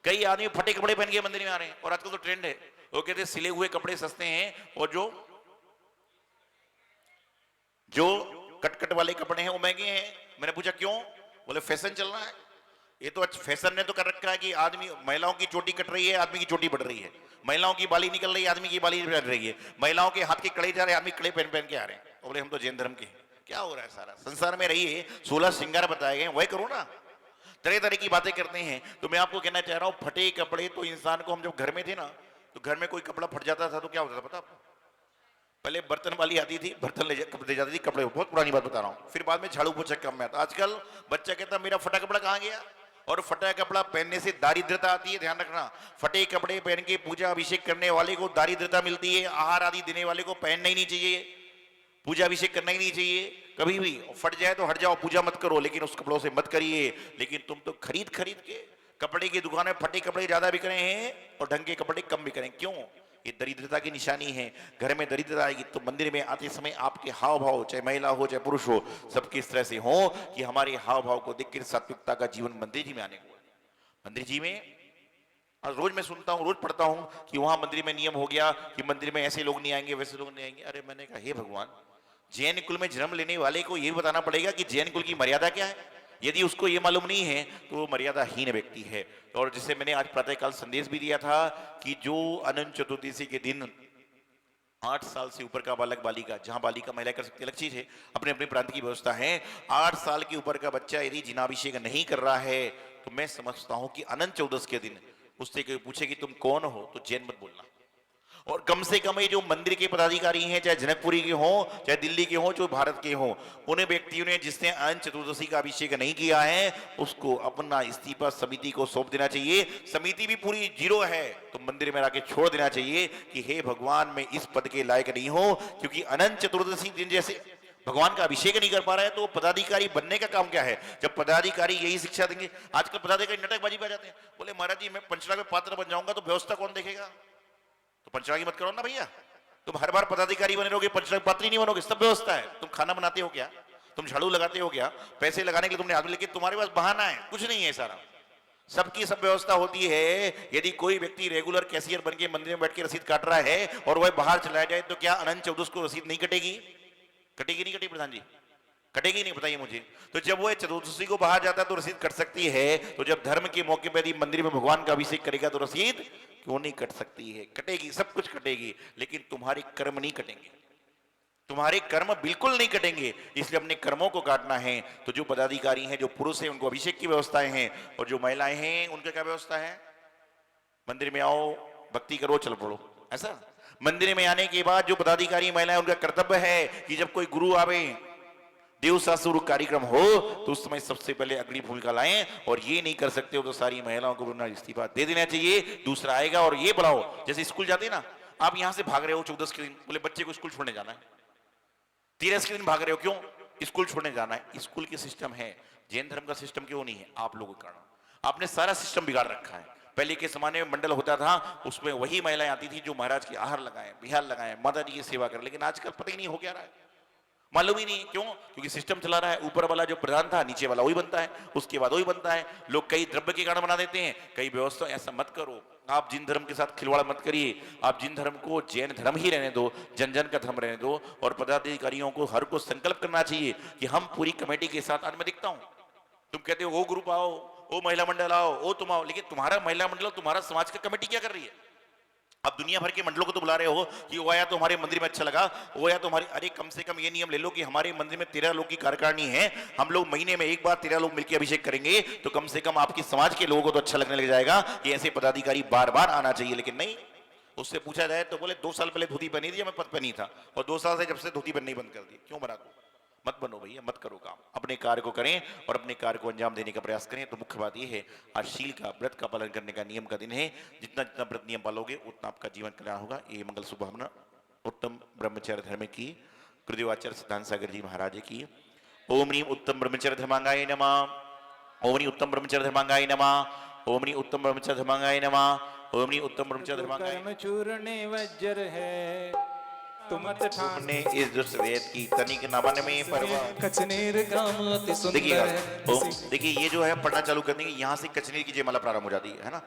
कई आदमी फटे कपड़े पहन के मंदिर में आ रहे हैं, और आजकल तो ट्रेंड है, वो कहते हैं सिले हुए कपड़े सस्ते हैं, और जो कटकट वाले कपड़े हैं वो महंगे हैं। मैंने पूछा क्यों? बोले फैशन चल रहा है। ये तो फैशन ने तो कर रखा है कि आदमी महिलाओं की चोटी कट रही है, आदमी की चोटी बढ़ रही है, महिलाओं की बाली निकल रही है, आदमी की बाली बढ़ रही है, महिलाओं के हाथ के कड़े जा रहे हैं, आदमी कड़े पहन पहन के आ रहे हैं। बोले हम तो जैन धर्म के हैं। क्या हो रहा है? सारा संसार में रहिए, 16 श्रृंगार बताए गए, वही करो ना। तरह तरह की बातें करते हैं। तो मैं आपको कहना चाह रहा हूं, फटे कपड़े तो इंसान को, हम जब घर में थे ना, तो घर में कोई कपड़ा फट जाता था तो क्या होता था पता आपको? पहले बर्तन वाली आती थी, बर्तन दे जाती थी कपड़े, बहुत पुरानी बात बता रहा हूँ। फिर बाद में झाड़ू पोछा काम में आता। आजकल बच्चा कहता मेरा फटा कपड़ा कहाँ गया? और फटा कपड़ा पहनने से दारिद्रता आती है, ध्यान रखना। फटे कपड़े पहन के पूजा अभिषेक करने वाले को दारिद्रता मिलती है। आहार आदि देने वाले को पहनना ही नहीं चाहिए, पूजा अभिषेक करना ही नहीं चाहिए कभी भी। फट जाए तो हट जाओ, पूजा मत करो, लेकिन उस कपड़ों से मत करिए। लेकिन तुम तो खरीद खरीद के, कपड़े की दुकान में फटे कपड़े ज्यादा बिक रहे हैं और ढंग के कपड़े कम बिक रहे हैं। क्यों? ये दरिद्रता की निशानी है। घर में दरिद्रता आएगी तो मंदिर में आते समय आपके हाव भाव, चाहे महिला हो चाहे पुरुष हो, सबके इस तरह से हो कि हमारे हाव भाव को देखकर सात्विकता का जीवन मंदिर जी में आने को। मंदिर जी में रोज मैं सुनता हूँ, रोज पढ़ता हूँ कि वहां मंदिर में नियम हो गया कि मंदिर में ऐसे लोग नहीं आएंगे, वैसे लोग नहीं आएंगे। अरे मैंने कहा हे भगवान, जैन कुल में जन्म लेने वाले को यह बताना पड़ेगा कि जैन कुल की मर्यादा क्या है। यदि उसको ये मालूम नहीं है तो वो मर्यादाहीन व्यक्ति है। और जिसे मैंने आज प्रातःकाल संदेश भी दिया था कि जो अनंत चतुर्दशी के दिन 8 साल से ऊपर का बालक बालिका, जहां बालिका महिला कर सकती है, अलग चीज है, अपने अपने प्रांत की व्यवस्था है। 8 साल के ऊपर का बच्चा यदि जिनाभिषेक नहीं कर रहा है तो मैं समझता हूं कि अनंत चतुर्दशी के दिन उससे कोई पूछे कि तुम कौन हो तो जैन मत बोलना। और कम से कम ये जो मंदिर के पदाधिकारी हैं, चाहे जनकपुरी के हों चाहे दिल्ली के हों, जो भारत के हों, उन व्यक्तियों ने जिसने अनंत चतुर्दशी का अभिषेक नहीं किया है उसको अपना इस्तीफा समिति को सौंप देना चाहिए। समिति भी पूरी जीरो है तो मंदिर में आके छोड़ देना चाहिए कि हे भगवान, मैं इस पद के लायक नहीं हूं। क्योंकि अनंत चतुर्दशी दिन जैसे भगवान का अभिषेक नहीं कर पा रहा है तो पदाधिकारी बनने का काम क्या है? जब पदाधिकारी यही शिक्षा देंगे। आजकल पदाधिकारी नाटकबाजी पे जाते हैं, बोले महाराज जी मैं पंचनाग में पात्र बन जाऊंगा तो व्यवस्था कौन देखेगा? तो पंचनागी मत करो ना भैया। तुम हर बार पदाधिकारी बने रहोगे, पंचनागी पात्री नहीं बनोगे। सब व्यवस्था है। तुम खाना बनाते हो क्या? तुम झाड़ू लगाते हो क्या? पैसे लगाने के लिए तुमने आदमी, लेकिन तुम्हारे पास बहाना है, कुछ नहीं है। सारा सबकी सब व्यवस्था होती है। यदि कोई व्यक्ति रेगुलर कैशियर बन के मंदिर में बैठ के रसीद काट रहा है और वह बाहर चला जाए तो क्या अनंत चतुर्दशी को रसीद नहीं कटेगी? कटेगी नहीं कटेगी प्रधान जी? कटेगी नहीं? बताइए मुझे। तो जब वो चतुर्दशी को बाहर जाता है तो रसीद कट सकती है, तो जब धर्म के मौके पर यदि मंदिर में भगवान का अभिषेक करेगा तो रसीद क्यों नहीं कट सकती है? कटेगी, सब कुछ कटेगी, लेकिन तुम्हारे कर्म नहीं कटेंगे। तुम्हारे कर्म बिल्कुल नहीं कटेंगे। इसलिए अपने कर्मों को काटना है। तो जो पदाधिकारी हैं, जो पुरुष हैं, उनको अभिषेक की व्यवस्थाएं हैं, और जो महिलाएं हैं उनका क्या व्यवस्था है? मंदिर में आओ, भक्ति करो, चल पड़ो, ऐसा। मंदिर में आने के बाद जो पदाधिकारी महिलाएं, उनका कर्तव्य है कि जब कोई गुरु आवे, देवशास्त्र कार्यक्रम हो, तो उस समय सबसे पहले अग्नि भूमिका लाएं। और ये नहीं कर सकते हो तो सारी महिलाओं को अपना इस्तीफा दे देना चाहिए। दूसरा आएगा और ये बढ़ाओ, जैसे स्कूल जाते ना, आप यहां से भाग रहे हो 14 के दिन, बोले बच्चे को स्कूल छोड़ने जाना है। 13 के दिन भाग रहे हो, क्यों? स्कूल छोड़ने जाना है। स्कूल के सिस्टम है, जैन धर्म का सिस्टम क्यों नहीं है? आप लोगों के कारण। आपने सारा सिस्टम बिगाड़ रखा है। पहले के जमाने में मंडल होता था, उसमें वही महिलाएं आती थी जो महाराज की आहार लगाए, बिहार लगाए, माता जी की सेवा करें। लेकिन आजकल पता ही नहीं हो क्या रहा है, मालूम ही नहीं। क्यों? क्योंकि सिस्टम चला रहा है। ऊपर वाला जो प्रधान था, नीचे वाला वही बनता है, उसके बाद वही बनता है। लोग कई द्रव्य के कारण बना देते हैं, कई व्यवस्था। ऐसा मत करो। आप जिन धर्म के साथ खिलवाड़ मत करिए। आप जिन धर्म को जैन धर्म ही रहने दो, जन जन का धर्म रहने दो। और पदाधिकारियों को हर को संकल्प करना चाहिए कि हम पूरी कमेटी के साथ। आज मैं दिखता हूं, तुम कहते हो ओ ग्रुप आओ, ओ महिला मंडल आओ, ओ तुम आओ, लेकिन तुम्हारा महिला मंडल, तुम्हारा समाज का कमेटी क्या कर रही है? आप दुनिया भर के मंडलों को तो बुला रहे हो कि वो आया तो हमारे मंदिर में अच्छा लगा, वो आया तो हमारे। अरे कम से कम ये नियम ले लो कि हमारे मंदिर में 13 लोग की कार्यकारिणी है, हम लोग महीने में एक बार 13 लोग मिलकर अभिषेक करेंगे, तो कम से कम आपकी समाज के लोगों को तो अच्छा लगने लग जाएगा कि ऐसे पदाधिकारी बार बार आना चाहिए। लेकिन नहीं, उससे पूछा जाए तो बोले 2 साल पहले धोती पहनी थी, मैं पद पहनी था, और 2 साल से जब से धोती पहननी बंद कर दी। क्यों बना दो? मत बनो भैया, मत करो काम। अपने कार्य को करें और अपने कार्य को अंजाम देने का प्रयास करें। तो मुख्य बात यह है, आज शील का, व्रत का पालन करने का नियम का दिन है। जितना जितना व्रत नियम पालोगे उतना आपका जीवन कल्याण होगा। ये मंगल शुभकामना उत्तम ब्रह्मचर्य धर्म की गुरुदेवाचार्य सिद्धांत सागर जी महाराज की। ओम ह्रीं उत्तम ब्रह्मचर्य धर्मांगाय नमः। ओम ह्रीं उत्तम ब्रह्मचर्य धर्मांगाय नमः। ओम ह्रीं उत्तम ब्रह्मचर्य धर्मांगाय नमः। ओम ह्रीं उत्तम ब्रह्मचर्य धर्मांगाय। चूरने वज्र है तुमत तुमने इस दुष्ट वेद की तनिक नमन में परवा। कचनेर काम अति सुंदर देखिएगा, है। देखिए ये जो है पढ़ना चालू करने की, यहाँ से कचनेर की जयमाला प्रारंभ हो जाती है ना।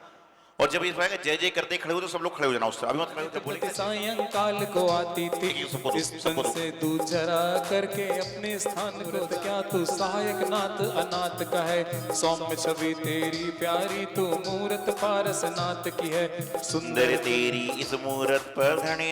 और जब इस बार जय जय करते खड़े हो तो सब लोग खड़े हो जाना उससे, अभी मत खड़े हो, जब बोलेंगे सायंकाल को आती थी सबको दो, इस सबको तन दो। से तू जरा करके अपने स्थान को क्या तू सहायक नाथ अनाथ का है, सौम्य छवि तेरी प्यारी तू मूरत पारस नाथ की है, सुंदर तेरी इस मूरत पर धने